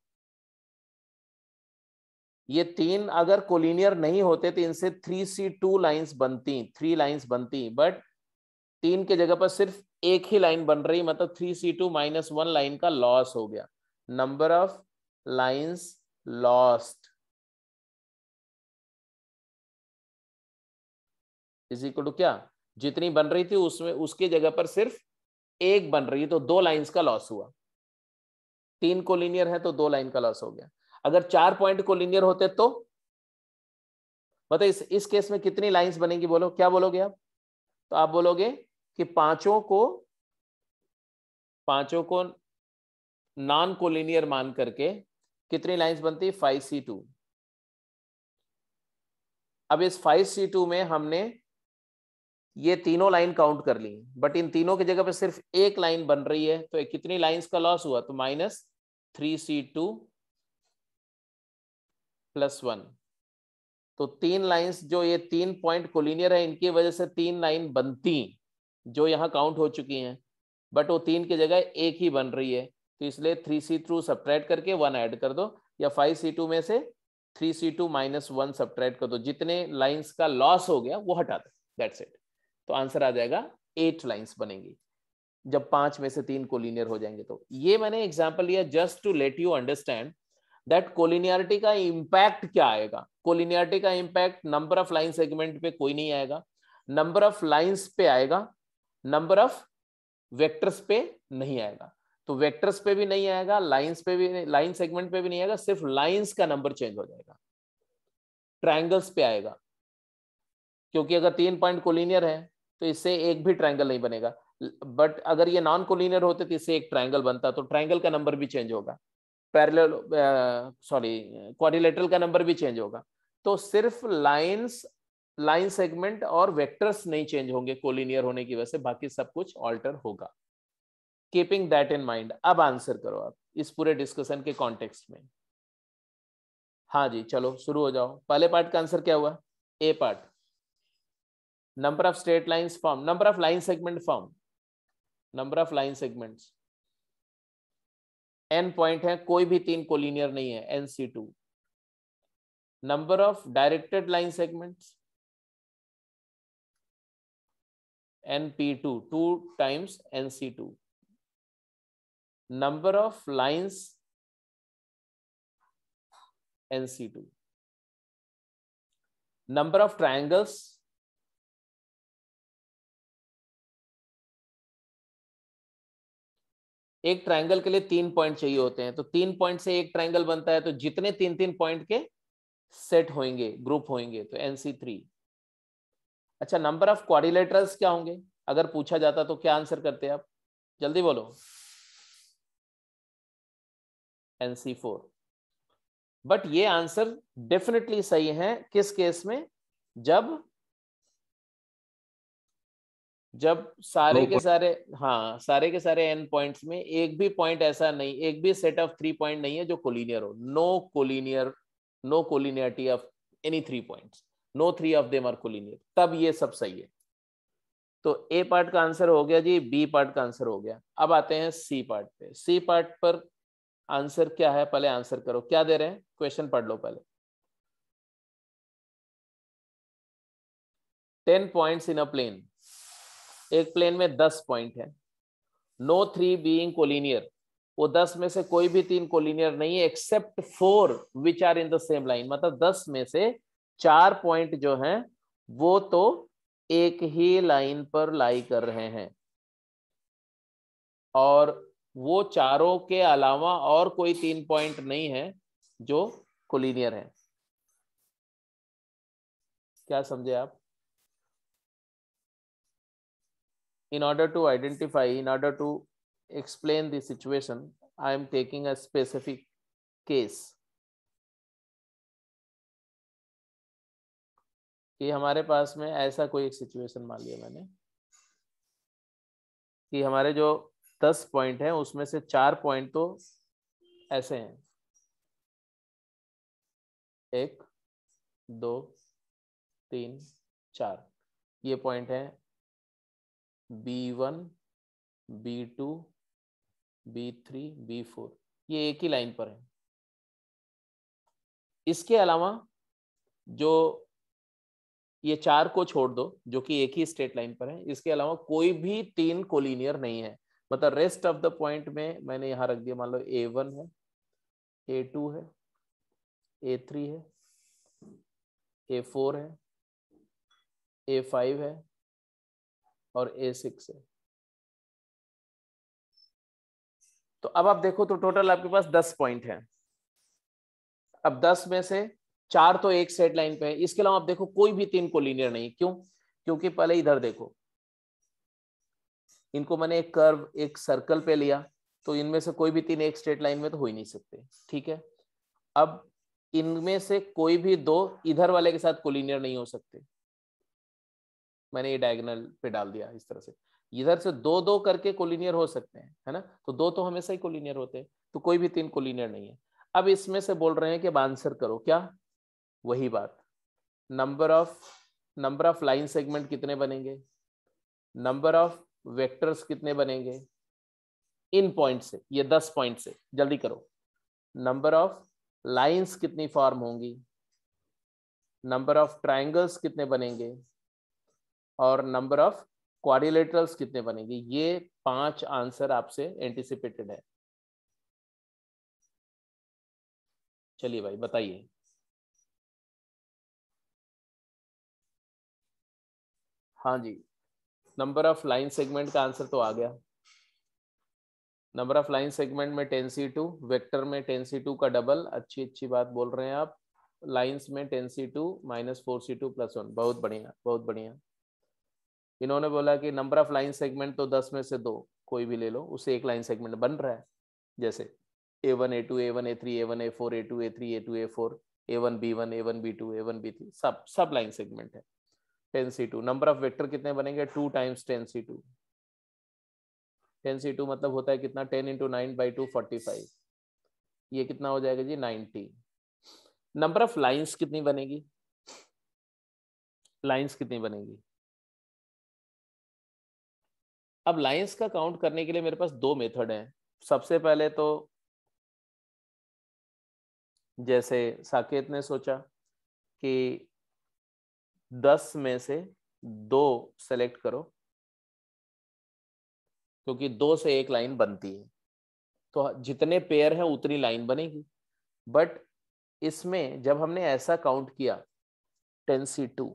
S1: ये 3 अगर कोलिनियर नहीं होते तो इनसे 3C2 लाइंस बनती, 3 लाइंस बनती, बट 3 के जगह पर सिर्फ एक ही लाइन बन रही, मतलब 3C2 - 1 लाइन का लॉस हो गया। Number of lines lost is equal to क्या? जितनी बन रही थी उसमें उसके जगह पर सिर्फ एक बन रही है, तो 2 लाइंस का लॉस हुआ। 3 कोलिनियर है तो 2 लाइन का लॉस हो गया। अगर 4 पॉइंट कोलिनियर होते तो बताइए इस केस में कितनी लाइंस बनेंगी? बोलो, क्या बोलोगे आप? तो आप बोलोगे कि पांचों को नॉन कोलिनियर मान करके कितनी लाइंस बनती? 5C2। अब इस 5C2 में हमने ये तीनों लाइन काउंट कर ली, बट इन तीनों की जगह पे सिर्फ एक लाइन बन रही है, तो कितनी लाइंस का लॉस हुआ? तो -3C2 + 1। तो 3 लाइंस, जो ये 3 पॉइंट कोलिनियर है, इनकी वजह से 3 लाइन बनती जो यहाँ काउंट हो चुकी हैं, बट वो 3 की जगह एक ही बन रही है, तो इसलिए 3C2 सब्ट्रैक्ट करके 1 ऐड कर दो, या 5C2 में से 3C2 - 1 सब्ट्रैक्ट कर दो। जितने लाइंस का लॉस हो गया वो हटा दो, दैट्स इट। तो आंसर आ जाएगा 8 लाइंस बनेंगी जब 5 में से 3 कोलिनियर हो जाएंगे। तो ये मैंने एग्जांपल लिया just to let you understand that collinearity का इंपैक्ट क्या आएगा। कोलिनियरिटी का impact number of line segment पे कोई नहीं आएगा, नंबर ऑफ लाइंस पे आएगा, नंबर ऑफ वेक्टर्स पे नहीं आएगा। तो वेक्टर्स पे भी नहीं आएगा, लाइंस पे भी, लाइन सेगमेंट पे भी नहीं आएगा, सिर्फ लाइंस का नंबर चेंज हो जाएगा। ट्रायंगल्स पे आएगा, क्योंकि अगर 3 पॉइंट कोलिनियर है तो इससे एक भी ट्रायंगल नहीं बनेगा, बट अगर ये नॉन कोलिनियर होते तो इससे एक ट्रायंगल बनता, तो ट्रायंगल का नंबर भी चेंज होगा, पैरेलल क्वाड्रिलेटरल का नंबर भी चेंज होगा। तो सिर्फ लाइन सेगमेंट और वेक्टर्स नहीं चेंज होंगे कोलिनियर होने की वजह से, बाकी सब कुछ ऑल्टर होगा। कीपिंग दैट इन माइंड, अब आंसर करो आप इस पूरे डिस्कशन के कॉन्टेक्स्ट में। हाँ जी, चलो शुरू हो जाओ। पहले पार्ट का आंसर क्या हुआ? A part, number of straight lines form, number of line segment form, number of line segments, n point है, कोई भी 3 कोलिनियर नहीं है, NC2। Number of directed line segments NP2, 2 times NC2। Number of lines NC2। Number of triangles एक triangle के लिए 3 point चाहिए होते हैं, तो 3 पॉइंट से एक ट्रायंगल बनता है, तो जितने 3-3 पॉइंट के सेट होंगे, ग्रुप होंगे, तो NC3। अच्छा, नंबर ऑफ क्वाड्रिलेटरल्स क्या होंगे अगर पूछा जाता तो क्या आंसर करते आप? जल्दी बोलो। NC4। बट ये आंसर डेफिनेटली सही है किस केस में? जब सारे के सारे, हाँ, सारे के सारे n पॉइंट्स में एक भी पॉइंट ऐसा नहीं, एक भी सेट ऑफ 3 पॉइंट नहीं है जो कोलिनियर हो। No collinearity of any 3 points, no 3 of them are collinear, तब ये सब सही है। तो ए पार्ट का आंसर हो गया जी, बी पार्ट का आंसर हो गया। अब आते हैं सी पार्ट पे। सी पार्ट पर आंसर क्या है? पहले आंसर करो, क्या दे रहे हैं, क्वेश्चन पढ़ लो पहले। 10 पॉइंट्स इन अ प्लेन, एक प्लेन में 10 पॉइंट है। नो 3 बीइंग कोलिनियर, वो 10 में से कोई भी 3 कोलिनियर नहीं है, except 4 which are in the same line. मतलब 10 में से 4 पॉइंट जो हैं वो तो एक ही लाइन पर लाई कर रहे हैं, और वो चारों के अलावा और कोई 3 पॉइंट नहीं है जो कोलिनियर है। क्या समझे आप? In order to identify, in order to explain the situation, I am taking a specific case कि हमारे पास में ऐसा कोई एक सिचुएशन मान लिया मैंने कि हमारे जो 10 पॉइंट हैं उसमें से 4 पॉइंट तो ऐसे हैं, 1 2 3 4, ये पॉइंट है B1 B2 B3 B4, ये एक ही लाइन पर है। इसके अलावा जो ये 4 को छोड़ दो जो कि एक ही स्ट्रेट लाइन पर है, इसके अलावा कोई भी 3 कोलिनियर नहीं है। मतलब रेस्ट ऑफ द पॉइंट में मैंने यहां रख दिया, मान लो A1 है, A2 है, A3 है, A4 है, A5 है और A6 है। तो अब आप देखो तो टोटल आपके पास 10 पॉइंट है। अब 10 में से 4 तो एक सेट लाइन पे है, इसके अलावा आप देखो कोई भी 3 कोलिनियर नहीं। क्यों? क्योंकि पहले इधर देखो, इनको मैंने एक कर्व, एक सर्कल पे लिया, तो इनमें से कोई भी 3 एक स्ट्रेट लाइन में तो हो ही नहीं सकते, ठीक है। अब इनमें से कोई भी 2 इधर वाले के साथ कोलिनियर नहीं हो सकते, मैंने ये डायगोनल पे डाल दिया इस तरह से। इधर से 2-2 करके कोलिनियर हो सकते हैं, है ना, तो 2 तो हमेशा ही कोलिनियर होते हैं, तो कोई भी 3 कोलिनियर नहीं है। अब इसमें से बोल रहे हैं कि अब आंसर करो, क्या? वही बात, नंबर ऑफ लाइन सेगमेंट कितने बनेंगे, नंबर ऑफ वेक्टर्स कितने बनेंगे इन पॉइंट से, ये 10 पॉइंट से, जल्दी करो। नंबर ऑफ लाइंस कितनी फॉर्म होंगी, नंबर ऑफ ट्रायंगल्स कितने बनेंगे, और नंबर ऑफ क्वाड्रिलेटरल्स कितने बनेंगे। ये 5 आंसर आपसे एंटिसिपेटेड है। चलिए भाई बताइए। हाँ जी, नंबर ऑफ लाइन सेगमेंट का आंसर तो आ गया। नंबर ऑफ लाइन सेगमेंट में 10C2, वेक्टर में 10C2 का डबल, अच्छी बात बोल रहे हैं आप। लाइंस में 10C2 - 4C2 + 1, बहुत बढ़िया बहुत बढ़िया। इन्होंने बोला कि नंबर ऑफ लाइन सेगमेंट तो 10 में से 2 कोई भी ले लो, उससे एक लाइन सेगमेंट बन रहा है। जैसे A1 A2 A1 A3 A1 A4 A2 A3 A2 A4 A1 B1 A1 B2 A1 B3, सब लाइन सेगमेंट है। 10C2 नंबर ऑफ वेक्टर कितने बनेंगे, 2 टाइम्स 10C2। 10C2 मतलब होता है कितना, 10 × 9 / 2 45, ये कितना हो जाएगा जी, 90। नंबर ऑफ लाइंस कितनी बनेगी? लाइंस कितनी बनेगी? अब लाइंस का काउंट करने के लिए मेरे पास दो मेथड हैं। सबसे पहले तो जैसे साकेत ने सोचा कि 10 में से 2 सेलेक्ट करो, क्योंकि 2 से एक लाइन बनती है, तो जितने पेयर हैं उतनी लाइन बनेगी। बट इसमें जब हमने ऐसा काउंट किया 10C2,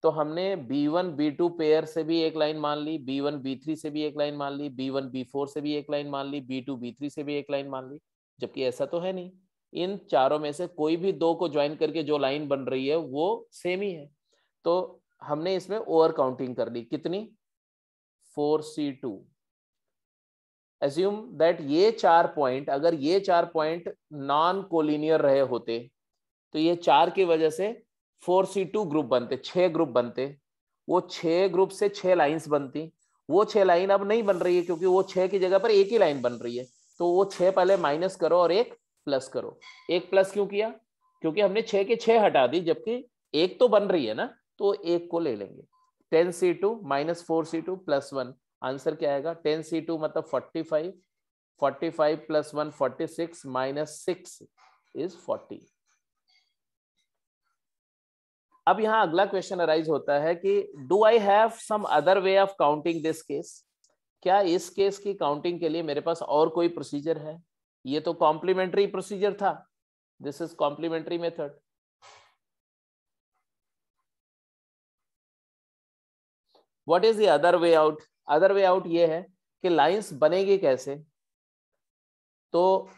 S1: तो हमने B1 B2 पेयर से भी एक लाइन मान ली, B1 B3 से भी एक लाइन मान ली, B1 B4 से भी एक लाइन मान ली, B2 B3 से भी एक लाइन मान ली। जबकि ऐसा तो है नहीं, इन चारों में से कोई भी 2 को ज्वाइन करके जो लाइन बन रही है वो सेम ही है। तो हमने इसमें ओवर काउंटिंग कर ली। कितनी? 4C2। एज्यूम दैट ये 4 पॉइंट, अगर ये 4 पॉइंट नॉन कोलिनियर रहे होते तो ये 4 की वजह से 4C2 ग्रुप बनते, 6 ग्रुप बनते। वो 6 ग्रुप से 6 लाइंस बनती। वो 6 लाइन अब नहीं बन रही है, क्योंकि वो 6 की जगह पर एक ही लाइन बन रही है। तो वो 6 पहले माइनस करो और एक प्लस करो। एक प्लस क्यों किया? क्योंकि हमने 6 के 6 हटा दी, जबकि एक तो बन रही है ना, तो एक को ले लेंगे। 10C2 minus 4C2 plus 1। Answer क्या आएगा? 10C2 मतलब 45, 45 प्लस 1 46, माइनस 6 इज 40। अब यहां अगला क्वेश्चन अराइज होता है कि do I have some other way of counting this case? क्या इस केस की काउंटिंग के लिए मेरे पास और कोई प्रोसीजर है? ये तो कॉम्प्लीमेंट्री प्रोसीजर था, this is complementary method. What is the other way out? Other way out ये है कि लाइंस बनेगी कैसे? तो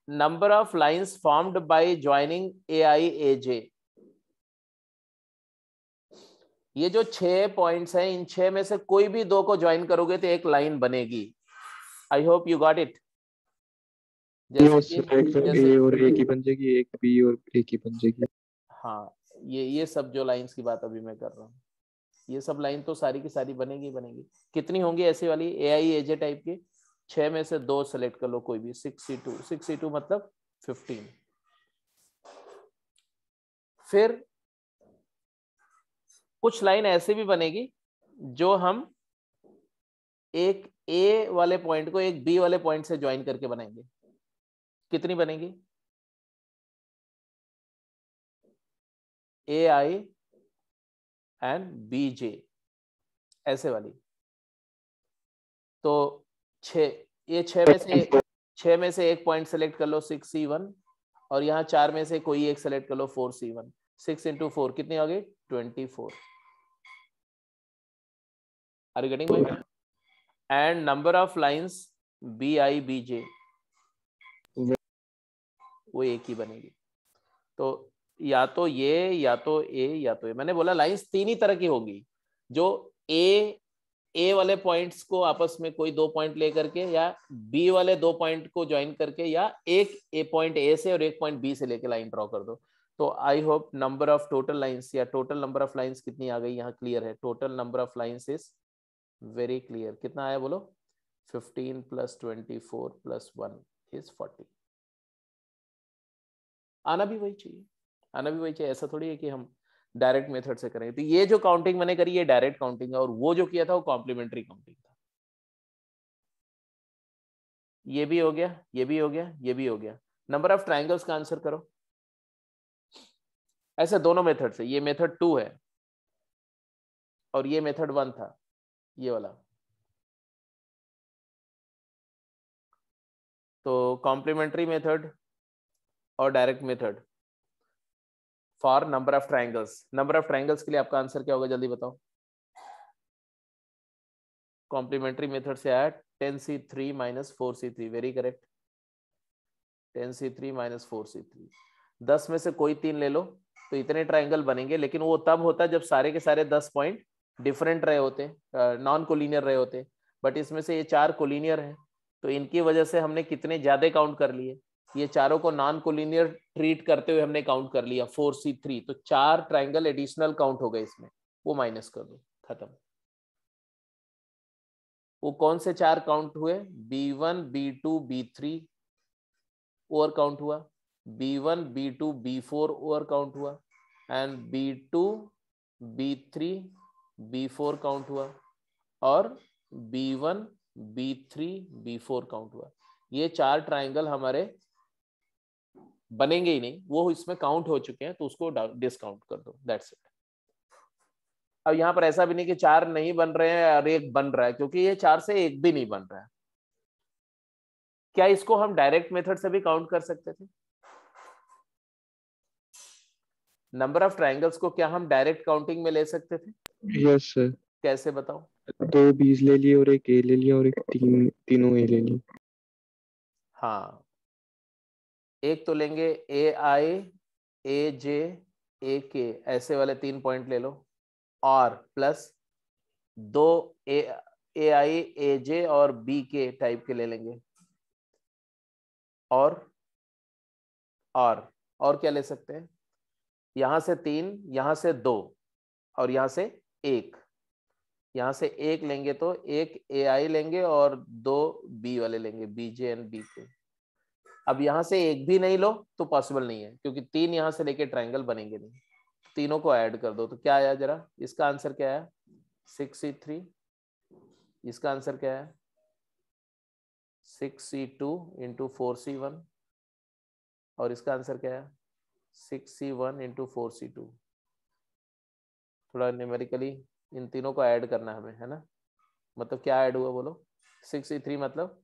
S1: number of lines formed by joining AI AJ, ये जो 6 पॉइंट्स हैं, इन 6 में से कोई भी 2 को ज्वाइन करोगे तो एक लाइन बनेगी। आई होप यू गॉट इट। जैसे
S4: ए और ए की बन जाएगी, एक बी और ए की बन जाएगी।
S1: हाँ, ये सब जो लाइंस की बात अभी मैं कर रहा हूँ, ये सब लाइन तो सारी की सारी बनेगी बनेगी। कितनी होंगी ऐसी वाली AI AJ टाइप की? 6 में से 2 सेलेक्ट कर लो कोई भी। 6C2, 6C2 मतलब 15। फिर कुछ लाइन ऐसे भी बनेगी जो हम एक A वाले पॉइंट को एक B वाले पॉइंट से ज्वाइन करके बनाएंगे। कितनी बनेगी? AI एंड BJ, ऐसे वाली। तो 6, ये 6 में से एक पॉइंट सेलेक्ट कर लो 6C1, और यहाँ 4 में से कोई एक सेलेक्ट कर लो 4C1। 6 into 4 कितनी आ गई? 24। Are you getting my point? And number of lines BI BJ, वो एक ही बनेगी। तो या तो ये, या तो ए, या तो ए। मैंने बोला लाइंस 3 ही तरह की होगी, जो ए वाले पॉइंट्स को आपस में कोई 2 पॉइंट लेकर के, या बी वाले 2 पॉइंट को ज्वाइन करके, या एक ए पॉइंट ए से और एक पॉइंट बी से लेके लाइन ड्रॉ कर दो। तो I hope number of total lines, या टोटल नंबर ऑफ लाइंस कितनी आ गई यहाँ क्लियर है। Total number of lines is very clear. कितना आया बोलो? 15 + 24 + 1 इज 40। आना भी वही चाहिए, आना भी वही चाहिए। ऐसा थोड़ी है कि हम डायरेक्ट मेथड से करेंगे। तो ये जो काउंटिंग मैंने करी, ये डायरेक्ट काउंटिंग है, और वो जो किया था वो कॉम्प्लीमेंट्री काउंटिंग था। ये भी हो गया, ये भी हो गया, ये भी हो गया। नंबर ऑफ ट्राइंगल्स का आंसर करो। ऐसे दोनों मेथड से, ये मेथड 2 है और ये मेथड 1 था, ये वाला। तो कॉम्प्लीमेंट्री मेथड और direct method for number of triangles. Number of triangles के लिए आपका आंसर क्या होगा, जल्दी बताओ। कॉम्प्लीमेंट्री मेथड से आया 10C3 - 4C3। Very correct. 10C3 - 4C3। 10 में से कोई 3 ले लो तो इतने ट्राइंगल बनेंगे, लेकिन वो तब होता जब सारे के सारे 10 पॉइंट डिफरेंट रहे होते, नॉन कोलिनियर रहे होते। बट इसमें से ये 4 कोलिनियर हैं, तो इनकी वजह से हमने कितने ज्यादा काउंट कर लिए। ये चारों को नॉन कोलिनियर ट्रीट करते हुए हमने काउंट कर लिया 4C3। तो 4 ट्राइंगल एडिशनल काउंट हो गए इसमें, वो माइनस कर दो, खत्म। वो कौन से 4 काउंट हुए? B1 B2 B3 over count हुआ, B1 B2 B4 over count हुआ and B2 B3 B4 count हुआ और B1 B3 B4 काउंट हुआ। ये 4 ट्राइंगल हमारे बनेंगे ही नहीं, वो इसमें काउंट हो चुके हैं तो उसको डिस्काउंट कर दो, दैट्स इट। अब यहाँ पर ऐसा भी नहीं कि 4 नहीं बन रहे हैं और 1 बन रहा है, क्योंकि ये 4 से 1 भी नहीं बन रहा है। क्या इसको हम डायरेक्ट मेथड से भी काउंट कर सकते थे? नंबर ऑफ ट्राइंगल्स को क्या हम डायरेक्ट काउंटिंग में ले सकते थे?
S4: Yes sir.
S1: कैसे बताओ?
S4: 2 B's ले लिए और एक A ले लिया और एक तीनों A ले लिए।
S1: हाँ, एक तो लेंगे AI AJ AK ऐसे वाले 3 पॉइंट ले लो और प्लस 2 AI AJ और BK टाइप के ले लेंगे और क्या ले सकते हैं? यहां से 3, यहां से 2 और यहां से 1। यहां से 1 लेंगे तो एक AI लेंगे और 2 B वाले लेंगे, BJ एंड BK। अब यहां से एक भी नहीं लो तो पॉसिबल नहीं है, क्योंकि 3 यहां से लेके ट्राइंगल बनेंगे नहीं। तीनों को ऐड कर दो तो क्या आया जरा? इसका आंसर क्या है? 6C3। इसका आंसर क्या है? 6C2 इंटू 4C1 और इसका आंसर क्या है? 6C1 into 4C2। थोड़ा न्यूमेरिकली इन तीनों को ऐड करना है हमें, है ना? मतलब क्या ऐड हुआ बोलो? 6C3 मतलब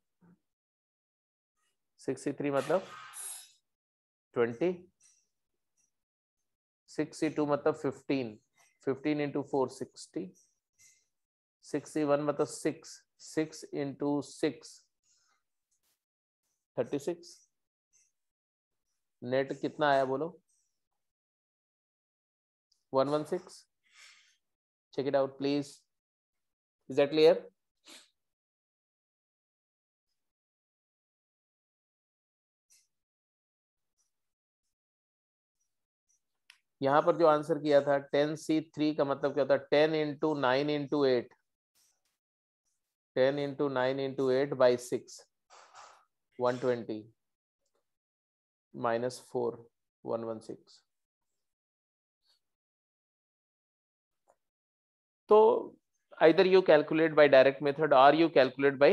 S1: 20, 6C2 मतलब 15 इंटू 4 60, 6C1 मतलब 6 इंटू 6 36। नेट कितना आया बोलो? 116। check it out please. Is that clear? यहां पर जो आंसर किया था 10C3 का मतलब क्या होता है? 10 into 9 into 8, 10 into 9 into 8 by 6, 120 minus 4, 116। तो either you calculate by direct method or you calculate by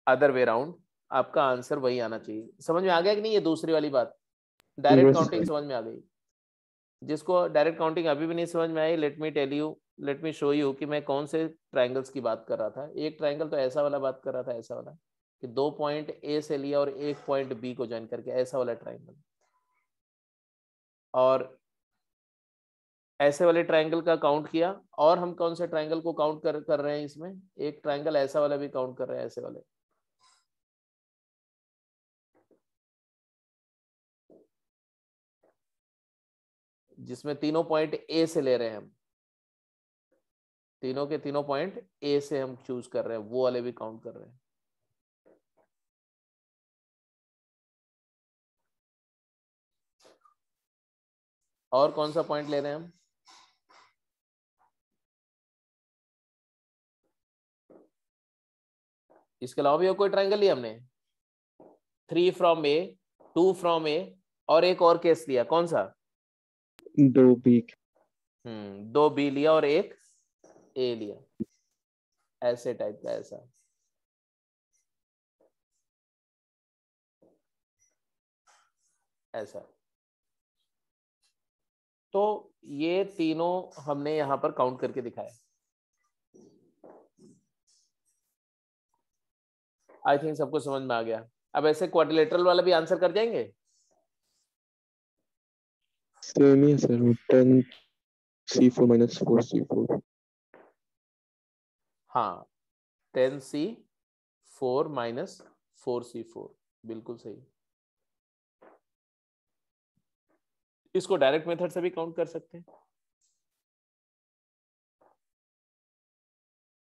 S1: other way round, आपका आंसर वही आना चाहिए। समझ में आ गया कि नहीं? ये दूसरी वाली बात, डायरेक्ट काउंटिंग समझ में आ गई? जिसको डायरेक्ट काउंटिंग अभी भी नहीं समझ में आई, लेट मी शो यू कि मैं कौन से ट्राइंगल्स की बात कर रहा था। एक ट्राइंगल तो ऐसा वाला बात कर रहा था, ऐसा वाला कि 2 पॉइंट A से लिया और 1 पॉइंट B को ज्वाइन करके, ऐसा वाला ट्राइंगल। और ऐसे वाले ट्राइंगल का काउंट किया। और हम कौन से ट्राइंगल को काउंट कर रहे हैं इसमें? एक ट्राइंगल ऐसा वाला भी काउंट कर रहे हैं, ऐसे वाले। जिसमें तीनों पॉइंट A से ले रहे हैं हम, तीनों के तीनों पॉइंट A से हम चूज कर रहे हैं, वो वाले भी काउंट कर रहे हैं। और कौन सा पॉइंट ले रहे हैं हम? इसके अलावा भी और कोई ट्राइंगल लिया हमने? 3 फ्रॉम A, 2 फ्रॉम A और एक और केस लिया, कौन सा?
S4: 2B।
S1: 2B लिया और एक A लिया, ऐसे टाइप का, ऐसा। ऐसा। तो ये तीनों हमने यहां पर काउंट करके दिखाया। आई थिंक सबको समझ में आ गया। अब ऐसे क्वाड्रिलेटरल वाला भी आंसर कर जाएंगे?
S4: सेम ही है सर, 10C4 माइनस 4C4।
S1: हाँ, 10C4 माइनस 4C4, बिल्कुल सही। इसको डायरेक्ट मेथड से भी काउंट कर सकते हैं।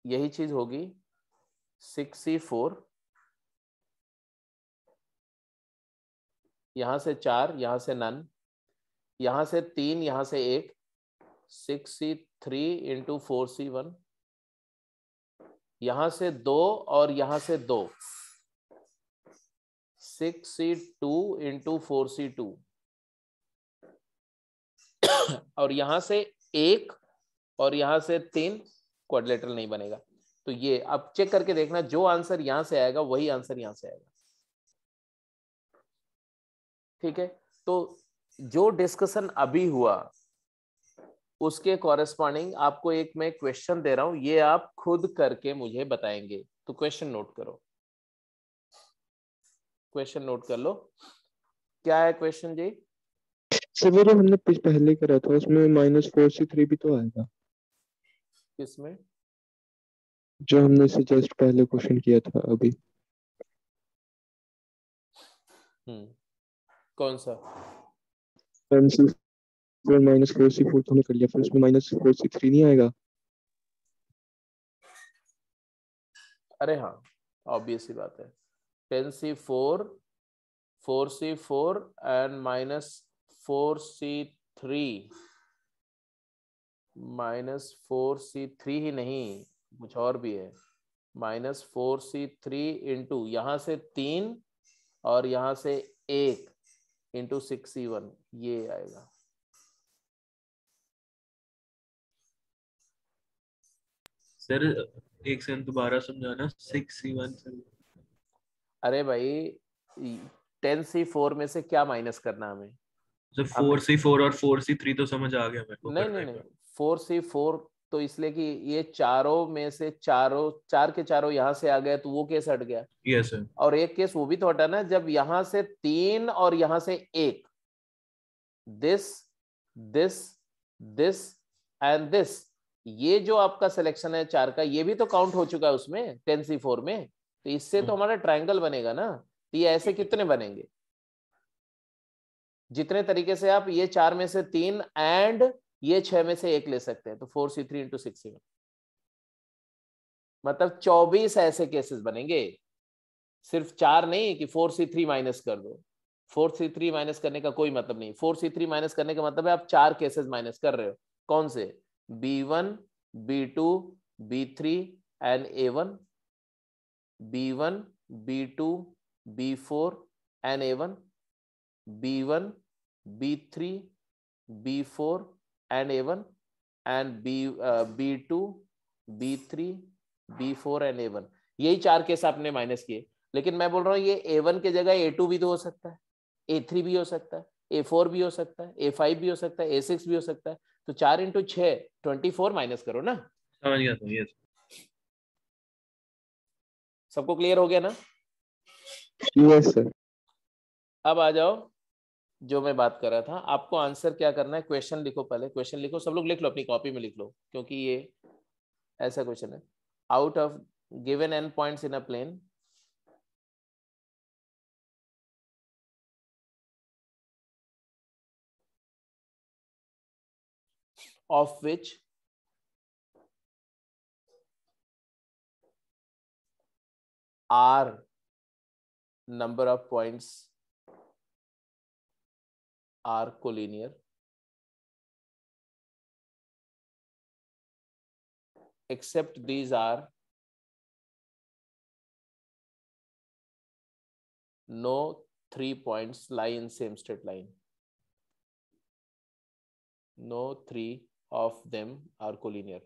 S1: यही चीज होगी 6C4, यहां से 4, यहां से नन, यहां से 3, यहां से 1, 6C3 इंटू 4C1, यहां से 2 और यहां से 2, 6C2 इंटू 4C2 और यहां से 1 और यहां से 3 क्वाड्रिलेटरल नहीं बनेगा। तो ये अब चेक करके देखना, जो आंसर यहां से आएगा वही आंसर यहां से आएगा। ठीक है, तो जो डिस्कशन अभी हुआ उसके कॉरेस्पॉन्डिंग आपको एक मैं क्वेश्चन दे रहा हूं, ये आप खुद करके मुझे बताएंगे। तो क्वेश्चन नोट करो, क्वेश्चन नोट कर लो। क्या है क्वेश्चन जी?
S4: सर वो जो हमने पहले करा था उसमें -4C3 भी तो आएगा,
S1: किसमें?
S4: जो हमने से जस्ट पहले क्वेश्चन किया था अभी।
S1: कौन सा?
S4: -4C4 तो हमने कर लिया, फिर उसमें -4C3 नहीं आएगा?
S1: अरे हाँ, ऑब्वियस ही बात है। 10C4 4C4 एंड -4C3 ही नहीं, कुछ और भी है। -4C3 इंटू यहाँ से 3 और यहाँ से 1 इंटू 6C1, ये आएगा।
S3: सर एक सेकंड दोबारा समझाना। 6C1 sir.
S1: अरे भाई 10C4 में से क्या माइनस करना हमें?
S3: सर 4C4 और 4C3 तो समझ आ गया मेरे को।
S1: नहीं 4C4 तो इसलिए कि ये चारों में से चार के चारों यहाँ से आ गए, तो वो केस हट गया।
S3: Yes sir.
S1: और एक केस वो भी तो हटा ना, जब यहाँ से 3 और यहाँ से 1, this this this and this, ये जो आपका सिलेक्शन है 4 का, ये भी तो काउंट हो चुका है उसमें 10C4 में। तो इससे तो हमारा ट्रायंगल बनेगा ना। तो ये ऐसे कितने बनेंगे? जितने तरीके से आप ये 4 में से 3 एंड ये 6 में से 1 ले सकते हैं। तो 4C3 इंटू 6C1, मतलब 24 ऐसे केसेस बनेंगे। सिर्फ 4 नहीं कि 4C3 माइनस कर दो। 4C3 माइनस करने का कोई मतलब नहीं। 4C3 माइनस करने का मतलब है आप 4 केसेस माइनस कर रहे हो। कौन से? B1 B2 B3 and A1, B1 B2 B4 and A1, B1 B3 B4 and A1 and B2 B3 B4 and A1, यही 4 केस आपने माइनस किए। लेकिन मैं बोल रहा हूँ ये A1 के जगह A2 भी तो हो सकता है, A3 भी हो सकता है, A4 भी हो सकता है, A5 भी हो सकता है, A6 भी हो सकता है। तो 4 इंटू 6 24 माइनस करो ना।
S3: समझ गया सर। यस
S1: सबको क्लियर हो गया ना?
S4: Yes sir.
S1: अब आ जाओ जो मैं बात कर रहा था। आपको आंसर क्या करना है, क्वेश्चन लिखो। पहले क्वेश्चन लिखो, सब लोग लिख लो, अपनी कॉपी में लिख लो, क्योंकि ये ऐसा क्वेश्चन है। Out of given n points in a plane, of which r number of points are collinear, except these are no 3 points lie in same straight line. No 3 of them are collinear.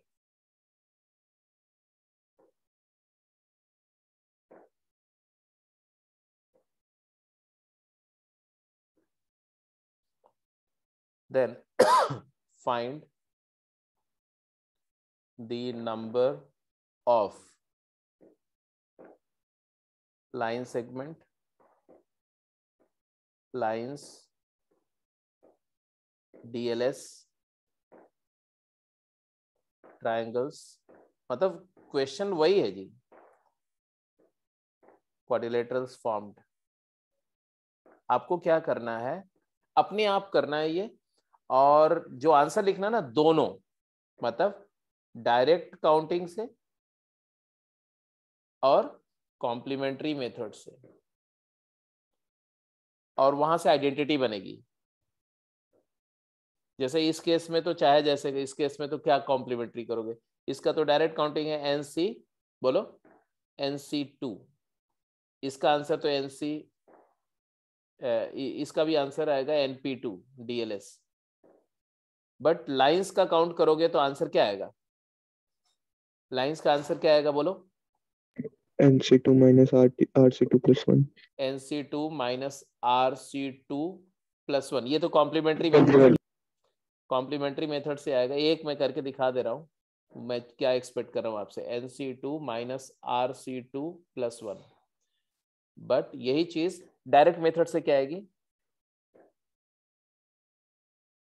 S1: Then find the number of line segment, lines, DLS, triangles, मतलब question वही है जी, quadrilaterals formed. आपको क्या करना है, अपने आप करना है ये। और जो आंसर लिखना ना, दोनों, मतलब डायरेक्ट काउंटिंग से और कॉम्प्लीमेंट्री मेथड से, और वहां से आइडेंटिटी बनेगी। जैसे इस केस में तो चाहे जैसे इस केस में तो क्या कॉम्प्लीमेंट्री करोगे, इसका तो डायरेक्ट काउंटिंग है NC, बोलो NC2, इसका आंसर तो NC इसका भी आंसर आएगा NP2 DLS। बट लाइंस का काउंट करोगे तो आंसर क्या आएगा? लाइंस का आंसर क्या आएगा बोलो?
S4: NC2 minus RC2 plus 1।
S1: NC2 minus RC2 plus 1। ये तो कॉम्प्लीमेंट्री मेथड, कॉम्प्लीमेंट्री मेथड से आएगा। एक मैं करके दिखा दे रहा हूँ मैं क्या एक्सपेक्ट कर रहा हूँ आपसे। NC2 minus RC2 plus 1। But यही चीज डायरेक्ट मेथड से क्या आएगी?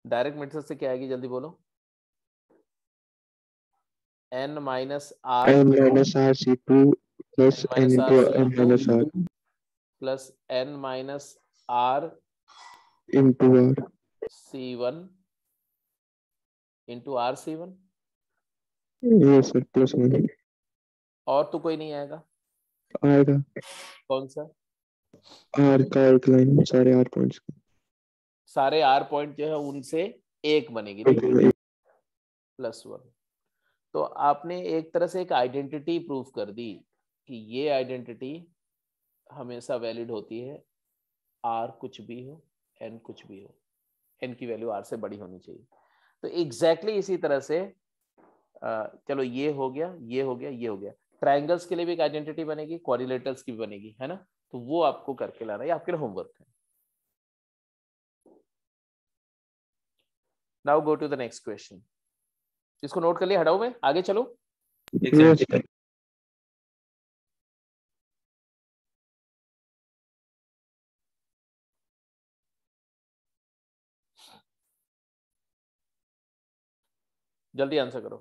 S1: डायरेक्ट मेथड से क्या आएगी जल्दी बोलो? N minus R
S4: N minus RC2 plus N into N minus R
S1: plus N minus R
S4: into R
S1: C1 into R C1।
S4: yes sir plus 1
S1: और तो कोई नहीं आएगा?
S4: आएगा।
S1: कौन सा?
S4: R का एक लाइन सारे R पॉइंट्स का
S1: सारे R पॉइंट जो है उनसे एक बनेगी नहीं? प्लस 1। तो आपने एक तरह से एक आइडेंटिटी प्रूव कर दी कि ये आइडेंटिटी हमेशा वैलिड होती है, R कुछ भी हो N कुछ भी हो, N की वैल्यू R से बड़ी होनी चाहिए। तो एग्जैक्टली इसी तरह से चलो ये हो गया, ये हो गया, ये हो गया। ट्राइंगल्स के लिए भी एक आइडेंटिटी बनेगी, क्वाड्रिलेटरल्स की भी बनेगी, है ना? तो वो आपको करके लाना है, आपके लिए होमवर्क है। Now go to the next question. इसको नोट कर लिया, हटाओ मैं आगे चलो।
S4: yes sir
S1: जल्दी आंसर करो।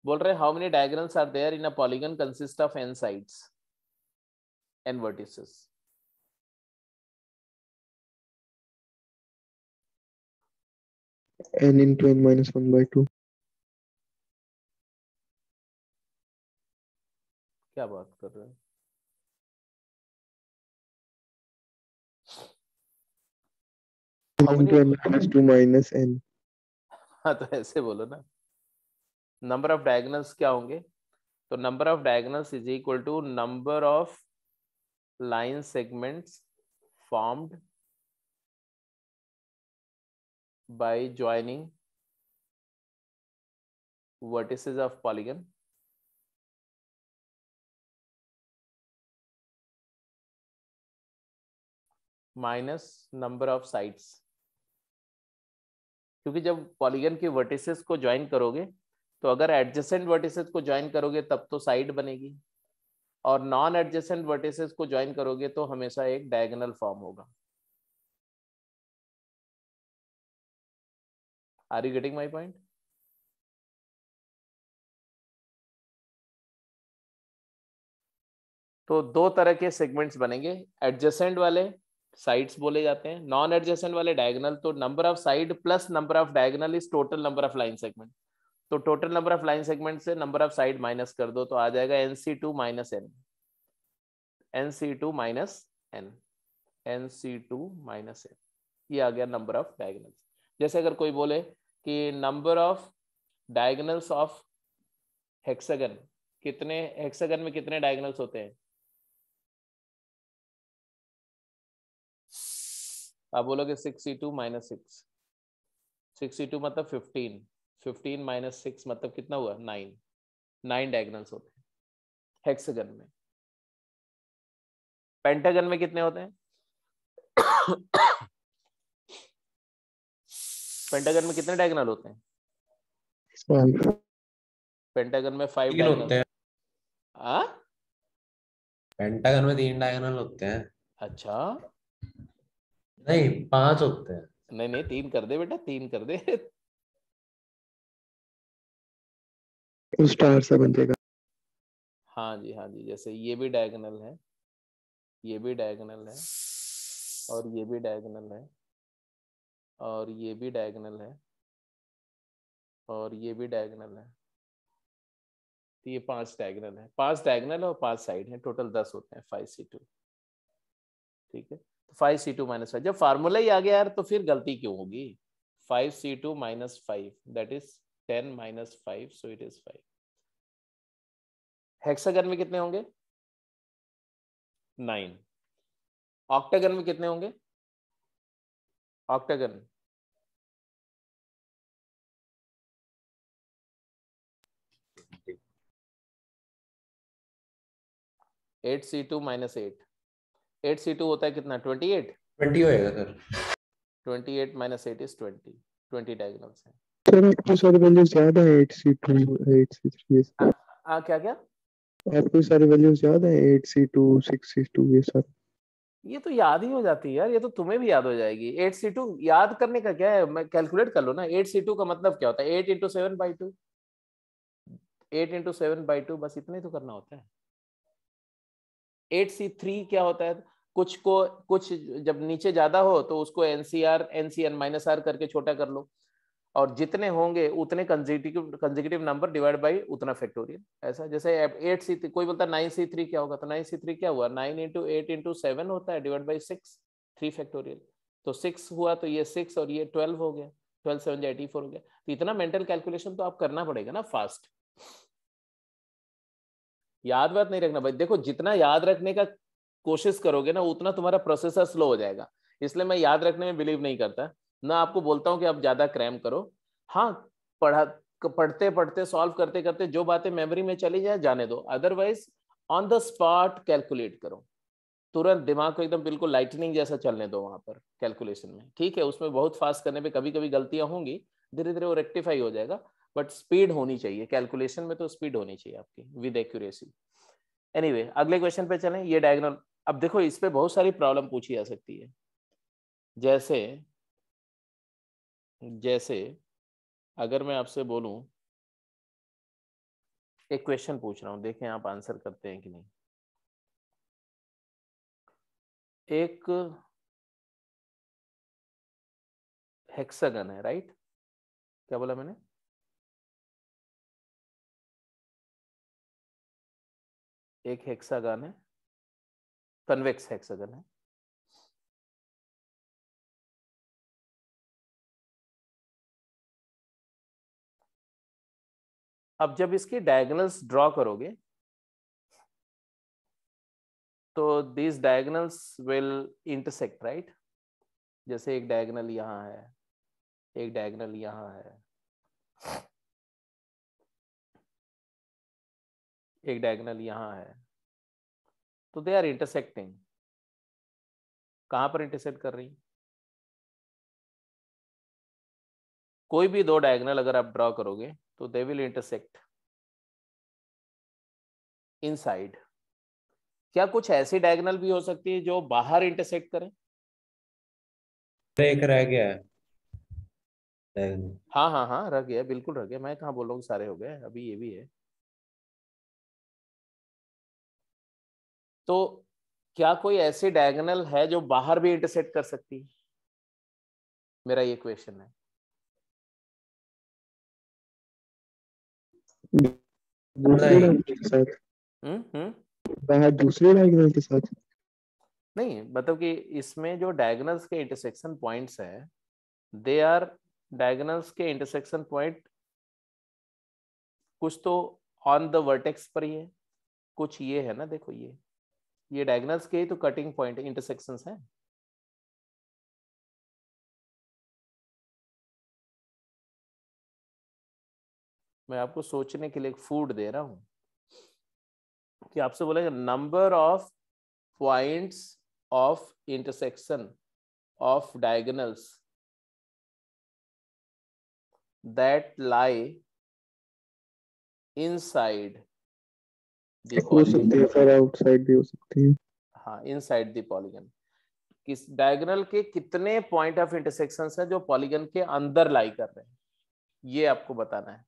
S1: बोल रहे how many diagrams are there in a polygon consist of n sides n vertices।
S4: N into N minus 1 by 2
S1: क्या बात कर रहे हैं?
S4: N into N minus 2 minus N
S1: हाँ तो ऐसे बोलो ना। नंबर ऑफ डायगोनल्स क्या होंगे? तो number of diagonals is equal to number of line segments formed by joining vertices of polygon minus number of sides. क्योंकि जब पॉलीगन के वर्टिसेस को ज्वाइन करोगे तो अगर एडजेसेंट वर्टिसेस को ज्वाइन करोगे तब तो साइड बनेगी, और नॉन एडजेसेंट वर्टिसेस को ज्वाइन करोगे तो हमेशा एक डायगोनल फॉर्म होगा। Are you getting my point? तो दो तरह के सेगमेंट्स बनेंगे, एडजेसेंट वाले साइड्स बोले जाते हैं, नॉन एडजेसेंट वाले डायगोनल। तो number of side plus number of diagonal is total number of line segment. तो total number of line segment से नंबर ऑफ साइड माइनस कर दो तो आ जाएगा NC2 minus N, NC2 minus N, NC2 minus N। ये आ गया number of diagonals. जैसे अगर कोई बोले कि number of diagonals of hexagon, कितने हेक्सागन में कितने डायगोनल्स होते हैं? आप बोलोगे 62 माइनस 6। 62 मतलब 15, 15 माइनस 6 मतलब कितना हुआ? 9। 9 डायगोनल्स होते हैं हेक्सागन में। पेंटागन में कितने होते हैं? पेंटागन में कितने डायगोनल होते हैं?
S4: 5
S1: पेंटागन में 5
S2: तीन होते हैं।
S1: हाँ
S2: पेंटागन में 3 डायगोनल होते हैं।
S1: अच्छा,
S2: नहीं 5 होते हैं।
S1: नहीं नहीं 3 कर दे बेटा, 3 कर दे।
S4: उस स्टार सा बन जाएगा।
S1: हाँ जी हाँ जी, जैसे ये भी डायगोनल है, ये भी डायगोनल है, और ये भी डायगोनल है, और ये भी डायगोनल है, और ये भी डायगोनल है। तो ये 5 डायगोनल है, 5 डायगोनल और 5 साइड हैं, टोटल 10 होते हैं 5C2। ठीक है, तो 5C2 माइनस 5। जब फार्मूला ही आ गया यार तो फिर गलती क्यों होगी? 5C2 minus 5 that is 10 minus 5 so it is 5। Hexagon में कितने होंगे? 9। ऑक्टागन में कितने होंगे? Octagon 8c2 - 8। 8c2 होता है कितना? 28।
S2: 20 होएगा सर।
S1: 28 - 8 is 20। 20 डायगोनल्स हैं।
S4: सर आपके सारे वैल्यूज याद है 8c2 8c3 ये सब?
S1: क्या क्या?
S4: आपको सारे वैल्यूज याद है 8c2 6c2 ये सब?
S1: ये तो याद ही हो जाती है यार, ये तो तुम्हें भी याद हो जाएगी। 8c2 याद करने का क्या है, मैं कैलकुलेट कर लो ना। 8c2 का मतलब क्या होता है? 8 × 7/2। 8 × 7/2, बस इतना ही तो करना होता है। 8c3 क्या होता है? कुछ जब नीचे ज्यादा हो तो उसको NCN-R करके छोटा कर लो, और जितने होंगे उतने कंसेक्यूटिव नंबर डिवाइड बाई उतना फैक्टोरियल। ऐसा जैसे 8c3, कोई बोलता है 9c3 क्या होगा, तो 9c3 क्या हुआ? 9 × 8 × 7 होता है डिवाइड बाई 6, 3 फैक्टोरियल। तो 6 हुआ तो ये 6 और ये 12 हो गया। 12 7 84 हो गया। तो इतना मेंटल कैलकुलेशन तो आप करना पड़ेगा ना फास्ट। याद बात नहीं रखना भाई। देखो जितना याद रखने का कोशिश करोगे ना उतना तुम्हारा प्रोसेसर स्लो हो जाएगा। इसलिए मैं याद रखने में बिलीव नहीं करता ना। आपको बोलता हूँ कि आप ज्यादा क्रैम करो। हाँ, पढ़ते पढ़ते सॉल्व करते करते जो बातें मेमोरी में चली जाए जाने दो। Otherwise on the spot calculate करो। तुरंत दिमाग को एकदम बिल्कुल लाइटनिंग जैसा चलने दो वहां पर कैलकुलेशन में। ठीक है, उसमें बहुत फास्ट करने पे कभी कभी गलतियां होंगी, धीरे धीरे वो रेक्टिफाई हो जाएगा। बट स्पीड होनी चाहिए कैलकुलेशन में, तो स्पीड होनी चाहिए आपकी विद एक्यूरेसी। एनीवे, अगले क्वेश्चन पे चलें। ये डायगोनल, अब देखो इस पे बहुत सारी प्रॉब्लम पूछी जा सकती है। जैसे जैसे अगर मैं आपसे बोलूं, एक क्वेश्चन पूछ रहा हूं, देखें आप आंसर करते हैं कि नहीं। एक हेक्सागन है, राइट? क्या बोला मैंने? एक हेक्सागन है, कन्वेक्स हेक्सागन है। अब जब इसकी डायगोनल्स ड्रॉ करोगे तो this diagonals will intersect, right? जैसे एक डायगोनल यहाँ है, एक डायगोनल यहाँ है, एक डायगोनल यहाँ है, तो दे आर इंटरसेक्टिंग। कहां पर इंटरसेक्ट कर रही? कोई भी दो डायगोनल अगर आप ड्रॉ करोगे तो दे विल इंटरसेक्ट इनसाइड। क्या कुछ ऐसी डायगोनल भी हो सकती है जो बाहर इंटरसेक्ट करें?
S2: एक रह गया है।
S1: हाँ हाँ हाँ, रह गया, बिल्कुल रह गया। मैं कहाँ बोल रहा हूँ सारे हो गए, अभी ये भी है। तो क्या कोई ऐसी डायगोनल है जो बाहर भी इंटरसेक्ट कर सकती है? मेरा ये क्वेश्चन है।
S4: दूसरे डायगोनल के साथ? बाहर दूसरे डायगोनल के साथ?
S1: नहीं, मतलब कि इसमें जो डायगोनल्स के इंटरसेक्शन पॉइंट्स हैं, दे आर डायगोनल्स के इंटरसेक्शन पॉइंट कुछ तो ऑन द वर्टेक्स पर ही है, कुछ ये है ना, देखो ये डायगोनल्स के ही तो कटिंग पॉइंट इंटरसेक्शंस हैं। मैं आपको सोचने के लिए एक फूड दे रहा हूं कि आपसे बोलेगा number of points of intersection of diagonals that lie inside the
S4: हो सकती है
S1: पॉलीगन।
S4: सर, आउटसाइड भी हो सकती है।
S1: हाँ, इनसाइड द पॉलीगन। किस डायगोनल के कितने पॉइंट ऑफ इंटरसेक्शन है जो पॉलीगन के अंदर लाई कर रहे हैं, ये आपको बताना है।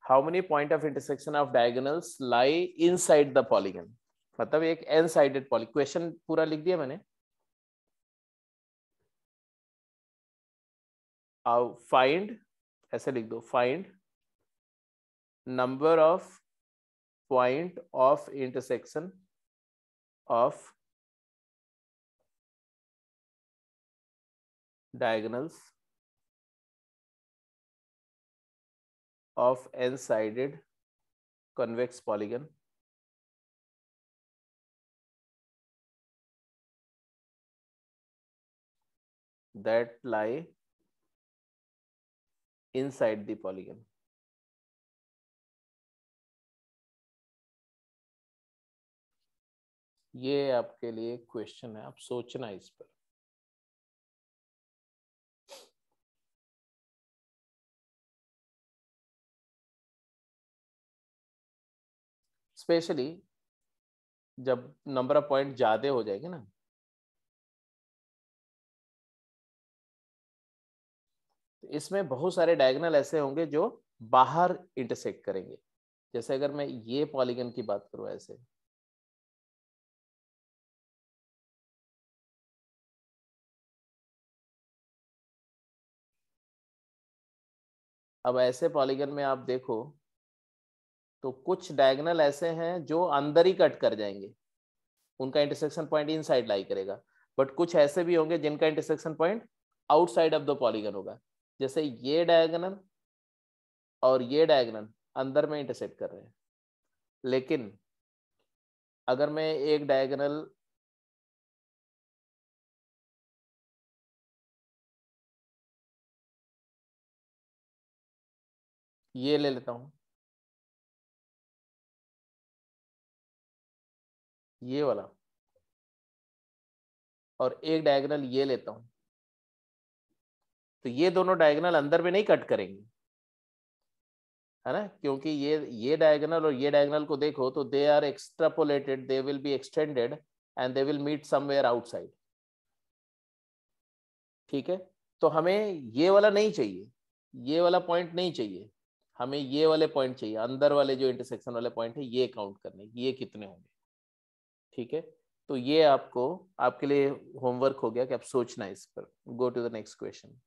S1: How many point of intersection of diagonals lie inside the polygon, मतलब एक एन साइडेड पॉली। क्वेश्चन पूरा लिख दिया मैंने। फाइंड, ऐसे लिख दो, find number of point of intersection of diagonals of n-sided convex polygon that lie inside the polygon. ये आपके लिए क्वेश्चन है, आप सोचना इस पर। स्पेशली जब नंबर ऑफ पॉइंट ज्यादा हो जाएंगे ना, तो इसमें बहुत सारे डायगोनल ऐसे होंगे जो बाहर इंटरसेक्ट करेंगे। जैसे अगर मैं ये पॉलीगन की बात करूं ऐसे, अब ऐसे पॉलीगन में आप देखो तो कुछ डायगोनल ऐसे हैं जो अंदर ही कट कर जाएंगे, उनका इंटरसेक्शन पॉइंट इनसाइड लाई करेगा। बट कुछ ऐसे भी होंगे जिनका intersection point outside of the polygon होगा। जैसे ये डायगोनल और ये डायगोनल अंदर में इंटरसेक्ट कर रहे हैं, लेकिन अगर मैं एक डायगोनल ये ले लेता हूं, ये वाला, और एक डायगोनल ये लेता हूं, तो ये दोनों डायगोनल अंदर में नहीं कट करेंगे, है ना, क्योंकि ये डायगोनल और ये डायगोनल को देखो तो they are extrapolated, they will be extended and they will meet somewhere outside. ठीक है, तो हमें ये वाला नहीं चाहिए, ये वाला पॉइंट नहीं चाहिए, हमें ये वाले पॉइंट चाहिए, अंदर वाले जो इंटरसेक्शन वाले पॉइंट है ये काउंट करने, ये कितने होंगे। ठीक है, तो ये आपको आपके लिए होमवर्क हो गया कि आप सोचना इस पर। Go to the next question.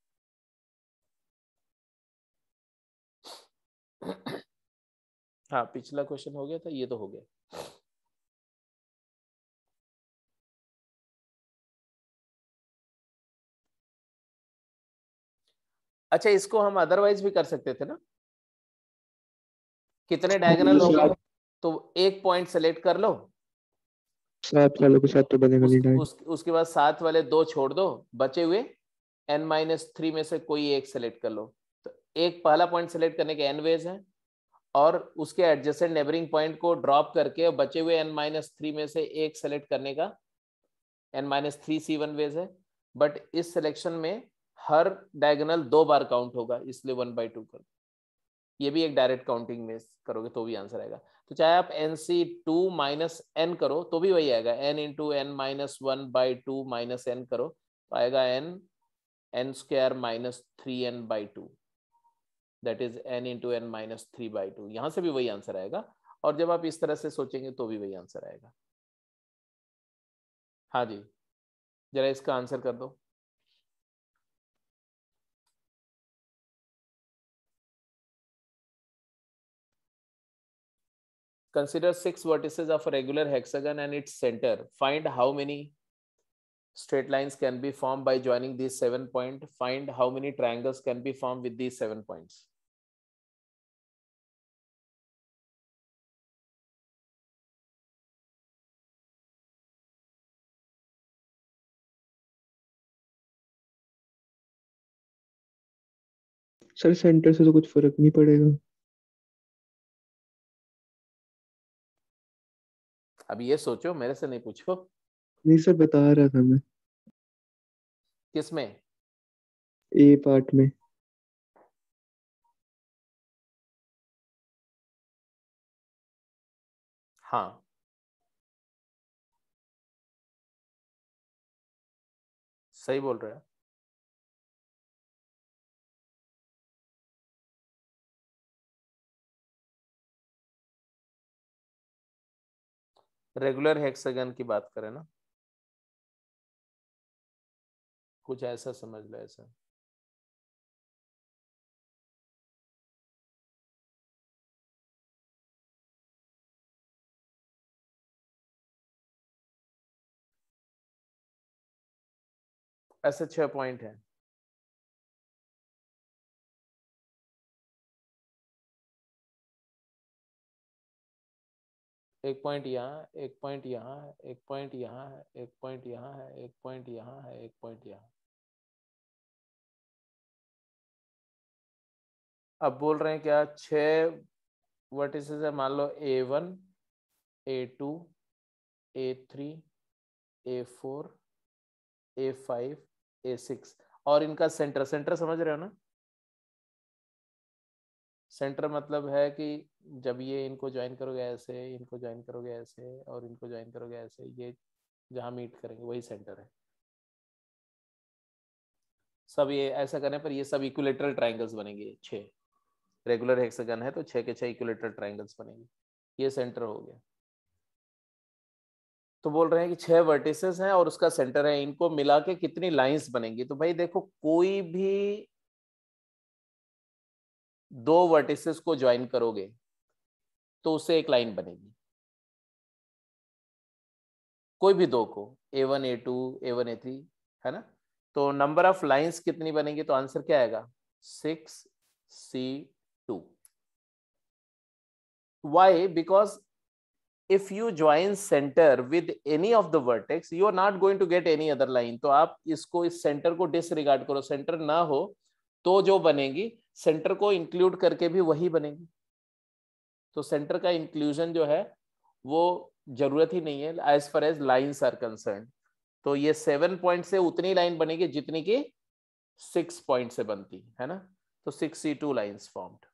S1: हाँ, पिछला क्वेश्चन हो गया था, ये तो हो गया। अच्छा, इसको हम अदरवाइज भी कर सकते थे ना, कितने डायगोनल होंगे तो एक पॉइंट सेलेक्ट कर लो,
S4: 7 वालों के साथ तो बनेगा नहीं डायगोनल।
S1: उसके बाद 7 वाले 2 छोड़ दो, बचे हुए n-3 में से कोई एक सेलेक्ट कर लो। तो एक पहला पॉइंट सेलेक्ट करने के n वेज हैं, और उसके एडजेसेंट नेबरिंग पॉइंट को ड्रॉप करके बचे हुए n-3 में से एक सेलेक्ट करने का n-3 C1 वेज है। बट इस सिलेक्शन में हर डायगोनल 2 बार काउंट होगा, इसलिए 1/2 कर। ये भी एक डायरेक्ट काउंटिंग में करोगे तो भी आंसर आएगा। तो चाहे आप NC2 -n करो तो भी वही आएगा, n इंटू n-1/2 -n करो तो आएगा n² -3n/2, that is n into n-3/2। यहां से भी वही आंसर आएगा, और जब आप इस तरह से सोचेंगे तो भी वही आंसर आएगा। हाँ जी, जरा इसका आंसर कर दो। Consider 6 vertices of a regular hexagon and its center. Find how many straight lines can be formed by joining these 7 points. Find how many triangles can be formed with these 7 points.
S4: Sir centre से तो कुछ फर्क नहीं पड़ेगा।
S1: अब ये सोचो, मेरे से नहीं पूछो।
S4: नहीं सर, बता रहा था मैं
S1: किसमें?
S4: ए पार्ट में।
S1: हाँ, सही बोल रहे हैं। रेगुलर हेक्सागन की बात करें ना, कुछ ऐसा समझ लो, ऐसा ऐसे 6 पॉइंट है। एक पॉइंट यहाँ, एक पॉइंट यहाँ है, एक पॉइंट यहाँ है, एक पॉइंट यहाँ है, एक पॉइंट यहाँ है, एक पॉइंट यहाँ। अब बोल रहे हैं क्या, 6 वर्टिसेस है, मान लो A1, A2, A3, A4, A5, A6 और इनका सेंटर, सेंटर समझ रहे हो ना? सेंटर मतलब है कि जब ये इनको ज्वाइन करोगे ऐसे, इनको ज्वाइन करोगे ऐसे और इनको ज्वाइन करोगे ऐसे, ये जहां मीट करेंगे वही सेंटर है। सब ये ऐसा करने पर ये सब इक्विलेटरल ट्रायंगल्स बनेंगे। 6 रेगुलर हेक्सागन है तो 6 के 6 इक्विलेटरल ट्रायंगल्स बनेंगे। ये सेंटर हो गया। तो बोल रहे हैं कि 6 वर्टिसेस हैं और उसका सेंटर है, इनको मिला के कितनी लाइंस बनेंगी? तो भाई देखो, कोई भी 2 वर्टिसेस को ज्वाइन करोगे तो उससे एक लाइन बनेगी, कोई भी 2 को, A1, A2, A1, A3, है ना? तो नंबर ऑफ लाइंस कितनी बनेगी? तो आंसर क्या आएगा? 6C2। Why? Because if you join center with any of the vertex, you are not going to get any other line. तो आप इसको, इस सेंटर को डिसरिगार्ड करो, सेंटर ना हो तो जो बनेगी, सेंटर को इंक्लूड करके भी वही बनेगी। तो सेंटर का इंक्लूजन जो है वो जरूरत ही नहीं है as far as lines are concern. तो ये 7 पॉइंट से उतनी लाइन बनेगी जितनी की 6 पॉइंट से बनती है ना? तो 6C2 लाइन्स फॉर्म्ड।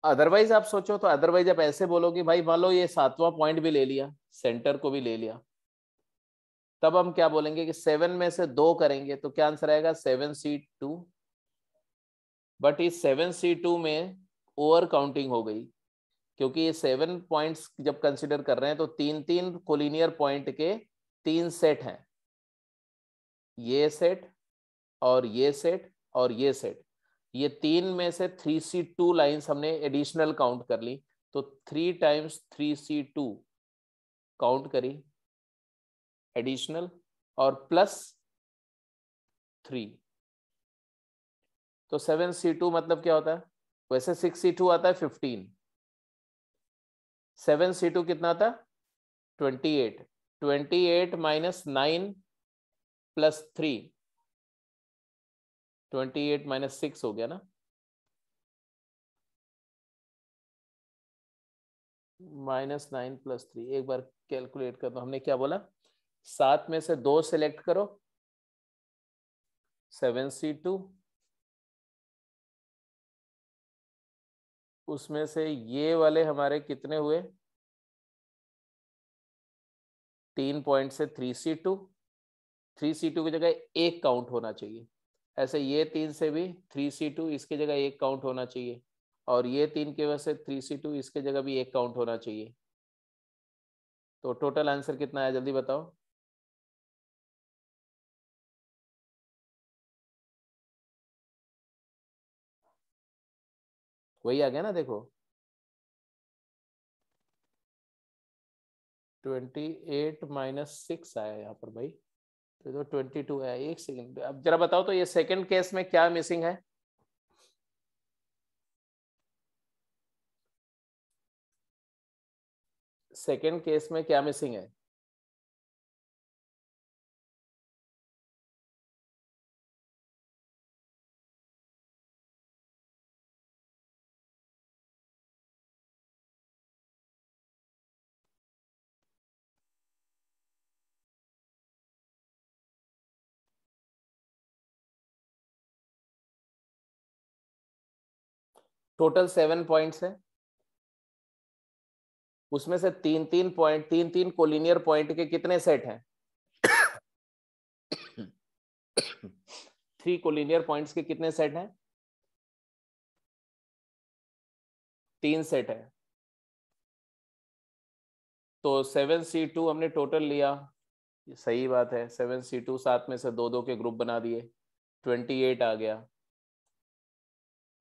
S1: अदरवाइज आप सोचो तो, अदरवाइज आप ऐसे बोलोगे भाई मान लो ये 7वां पॉइंट भी ले लिया, सेंटर को भी ले लिया, तब हम क्या बोलेंगे कि 7 में से 2 करेंगे तो क्या आंसर आएगा? 7C2। बट इस 7C2 में ओवर काउंटिंग हो गई, क्योंकि ये 7 पॉइंट्स जब कंसिडर कर रहे हैं तो 3-3 कोलिनियर पॉइंट के 3 सेट हैं, ये सेट और ये सेट और ये सेट। ये 3 में से 3C2 लाइंस हमने एडिशनल काउंट कर ली, तो 3 टाइम्स 3C2 काउंट करी एडिशनल और प्लस 3, तो 7C2 मतलब क्या होता है? वैसे 6C2 आता है 15, 7C2 कितना आता है? 28, 28 माइनस 9 प्लस 3, 28 माइनस 6 हो गया ना? -9 + 3, एक बार कैलकुलेट कर दो। हमने क्या बोला? 7 में से 2 सिलेक्ट करो, 7C2, उसमें से ये वाले हमारे कितने हुए? 3 पॉइंट से 3C2, 3C2 की जगह 1 काउंट होना चाहिए। ऐसे ये 3 से भी 3C2 इसके जगह 1 काउंट होना चाहिए, और ये 3 की वजह से 3C2 इसके जगह भी 1 काउंट होना चाहिए। तो टोटल आंसर कितना है जल्दी बताओ? वही आ गया ना, देखो 28 माइनस 6 आया यहाँ पर भाई, तो 22 है। एक सेकंड, अब जरा बताओ तो ये सेकंड केस में क्या मिसिंग है? सेकंड केस में क्या मिसिंग है? टोटल 7 पॉइंट्स है, उसमें से 3-3 पॉइंट, 3-3 कोलिनियर पॉइंट के कितने सेट हैं? 3 कोलिनियर पॉइंट्स के कितने सेट हैं? 3 सेट है। तो 7C2 हमने टोटल लिया, सही बात है, 7C2 7 में से 2-2 के ग्रुप बना दिए, 28 आ गया।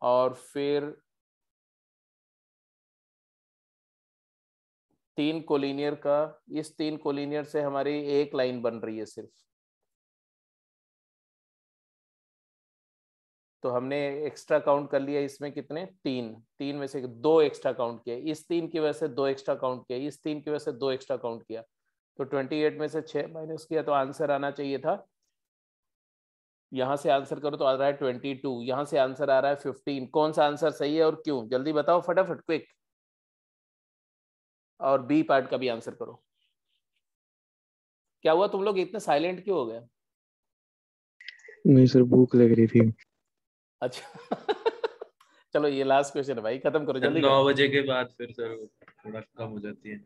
S1: और फिर 3 कोलिनियर का, इस 3 कोलिनियर से हमारी एक लाइन बन रही है सिर्फ, तो हमने एक्स्ट्रा काउंट कर लिया इसमें कितने? 3 में से 2 एक्स्ट्रा काउंट किया, इस 3 की वजह से 2 एक्स्ट्रा काउंट किया, इस 3 की वजह से 2 एक्स्ट्रा काउंट किया, तो 28 में से 6 माइनस किया, तो आंसर आना चाहिए था यहाँ से आंसर करो तो आ रहा है 22, यहाँ से आंसर आ रहा है 15। कौन सा आंसर सही है और क्यों, जल्दी बताओ फटाफट, क्विक। और बी पार्ट का भी आंसर करो। क्या हुआ, तुम लोग इतने साइलेंट क्यों हो गए?
S4: नहीं सर, भूख लग रही थी।
S1: अच्छा चलो ये लास्ट क्वेश्चन है भाई, खत्म करो जल्दी
S3: 9
S1: करो।
S3: बजे के बाद फिर सर थोड़ा कम हो जाती है।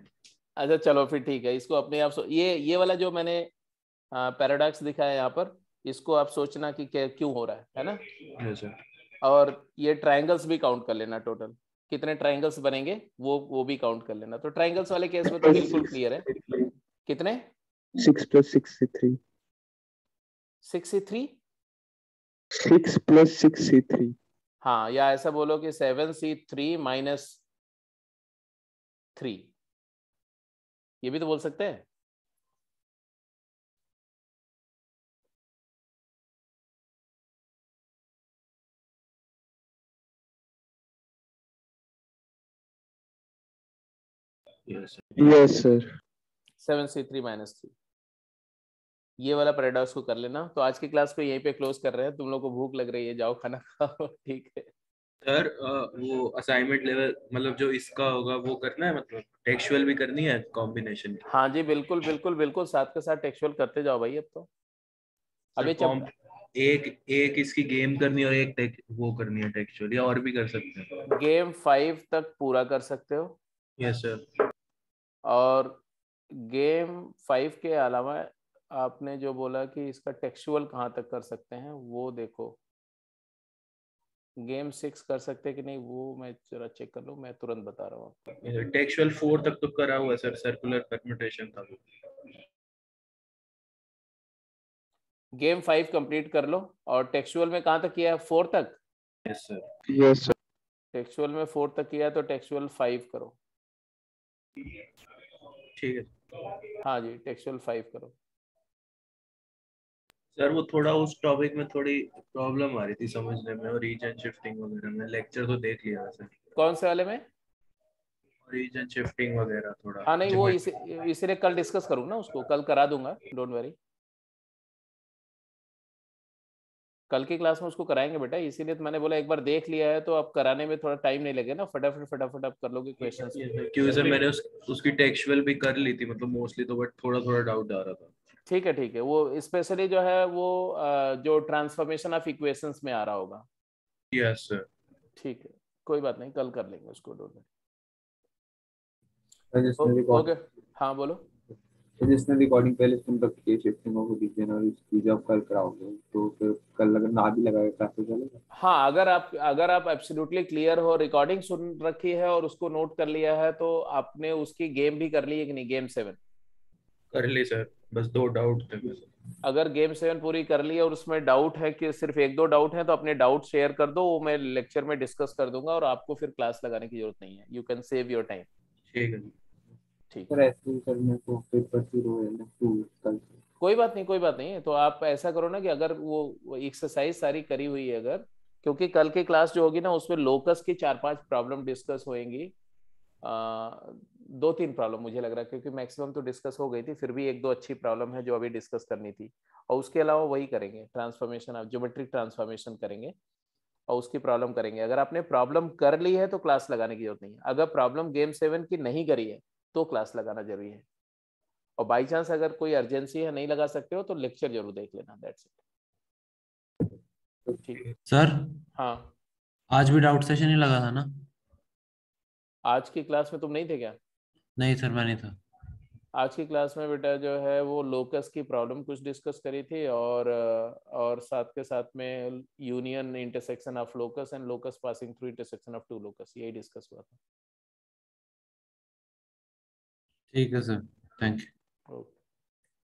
S1: अच्छा चलो फिर ठीक है, इसको अपने आप ये वाला जो मैंने पैराडॉक्स दिखाया यहाँ पर, इसको आप सोचना कि क्यों हो रहा है ना।
S3: Yes sir.
S1: और ये ट्रायंगल्स भी काउंट कर लेना, टोटल कितने ट्रायंगल्स बनेंगे वो भी काउंट कर लेना। तो ट्रायंगल्स वाले केस में तो बिल्कुल क्लियर है। कितने?
S4: 6 + 6 = 3।
S1: 6C3?
S4: 6 + 6 = 3।
S1: हाँ, या ऐसा बोलो कि 7C3 - 3, ये भी तो बोल सकते हैं।
S4: Yes sir.
S1: 7C3 - 3, ये वाला पैराडॉक्स को कर लेना। तो आज की क्लास को यहीं पे क्लोज कर रहे हैं, तुम लोग को भूख लग रही है, जाओ खाना खाओ ठीक है।
S3: सर वो असाइनमेंट लेवल मतलब जो इसका होगा वो करना है, मतलब टेक्सचुअल भी करनी है कॉम्बिनेशन।
S1: हाँ जी बिल्कुल बिल्कुल बिल्कुल, साथ के साथ टेक्सचुअल करते जाओ भाई। अब तो अभी
S3: एक एक इसकी गेम करनी है और एक वो करनी है टेक्सचुअल, या और भी कर सकते हैं?
S1: गेम 5 तक पूरा कर सकते हो।
S3: Yes sir.
S1: और गेम 5 के अलावा आपने जो बोला कि इसका टेक्सचुअल कहाँ तक कर सकते हैं वो देखो। गेम 6 कर सकते हैं कि नहीं वो मैं जरा चेक कर लूँ, मैं तुरंत बता रहा हूँ आपको।
S3: टेक्सचुअल 4 तक तो करा हुआ है सर, सर्कुलर परम्यूटेशन था।
S1: गेम 5 कंप्लीट कर लो। और टेक्सचुअल में कहाँ तक किया है? 4 तक।
S3: Yes sir.
S4: Yes sir.
S1: Textual में 4 तक किया है तो टेक्सचुअल 5 करो।
S3: ठीक है
S1: हाँ जी, टेक्सचुअल 5 करो।
S3: सर। वो थोड़ा उस टॉपिक में थोड़ी प्रॉब्लम आ रही थी समझने में, और रीजन शिफ्टिंग वगैरह में लेक्चर तो देख लिया वैसे।
S1: कौन से वाले में?
S3: रीजन शिफ्टिंग वगैरह थोड़ा।
S1: हाँ नहीं, वो इसीलिए कल डिस्कस करूंगा ना, उसको कल करा दूंगा, डोंट वरी। कल की क्लास में उसको कराएंगे बेटा, इसीलिए तो मैंने बोला एक बार देख लिया है तो अब कराने में थोड़ा टाइम नहीं लगे ना, फटाफट फटाफट आप कर लोगे क्वेश्चंस।
S3: क्योंकि सर मैंने उसकी टेक्सचुअल भी कर ली थी मतलब मोस्टली, तो बट थोड़ा थोड़ा डाउट आ रहा था।
S1: ठीक है ठीक है, वो स्पेशली जो है वो जो ट्रांसफॉर्मेशन ऑफ इक्वेशंस में आ रहा होगा।
S3: Yes sir.
S1: ठीक है, कोई बात नहीं, कल कर लेंगे उसको, डोंट
S7: जिसने
S1: वरी। ओके हाँ बोलो।
S7: रिकॉर्डिंग पहले सुन रखी है शिफ्टिंग ऑफ रीजन, और इसकी जब कल कराओगे तो फिर कल अगर ना भी लगाए क्लास में चलेगा?
S1: हाँ, अगर आप एब्सोल्युटली क्लियर हो, रिकॉर्डिंग सुन रखी है और उसको नोट कर लिया है, तो आपने उसकी गेम भी कर ली है कि नहीं, गेम 7?
S3: कर ली सर, बस 2 डाउट थे बस।
S1: अगर गेम 7 पूरी कर ली और उसमें डाउट है कि सिर्फ 1-2 डाउट है, तो अपने डाउट शेयर कर दो, वो मैं लेक्चर में डिस्कस कर दूंगा और आपको फिर क्लास लगाने की जरूरत नहीं है। You can save your time.
S3: ठीक है।
S1: ठीक
S7: सर ऐसे ही करने को पेपर 0 है ना 2 कल से।
S1: कोई बात नहीं, कोई बात नहीं। तो आप ऐसा करो ना कि अगर वो एक्सरसाइज सारी करी हुई है अगर, क्योंकि कल की क्लास जो होगी ना उसमें लोकस की 4-5 प्रॉब्लम डिस्कस होएंगी। 2-3 प्रॉब्लम मुझे लग रहा है, क्योंकि मैक्सिमम तो डिस्कस हो गई थी, फिर भी 1-2 अच्छी प्रॉब्लम है जो अभी डिस्कस करनी थी। और उसके अलावा वही करेंगे, ट्रांसफॉर्मेशन ऑफ ज्योमेट्रिक ट्रांसफॉर्मेशन करेंगे और उसकी प्रॉब्लम करेंगे। अगर आपने प्रॉब्लम कर ली है तो क्लास लगाने की जरूरत नहीं है। अगर प्रॉब्लम गेम 7 की नहीं करी है तो क्लास लगाना जरूरी है। और बाई चांस अगर कोई अर्जेंसी है, नहीं लगा सकते हो, तो लेक्चर जरूर देख लेना, दैट्स इट। ठीक
S2: सर
S1: हाँ।
S2: आज भी डाउट सेशन ही लगा था ना?
S1: आज की क्लास में तुम नहीं थे क्या?
S2: नहीं सर, मैं नहीं था।
S1: आज की क्लास में बेटा जो है वो लोकस की प्रॉब्लम कुछ डिस्कस करी थी, और साथ के साथ में union intersection of locus and locus passing through intersection of 2 locus, यही डिस्कस हुआ था।
S2: ठीक है सर, थैंक यू।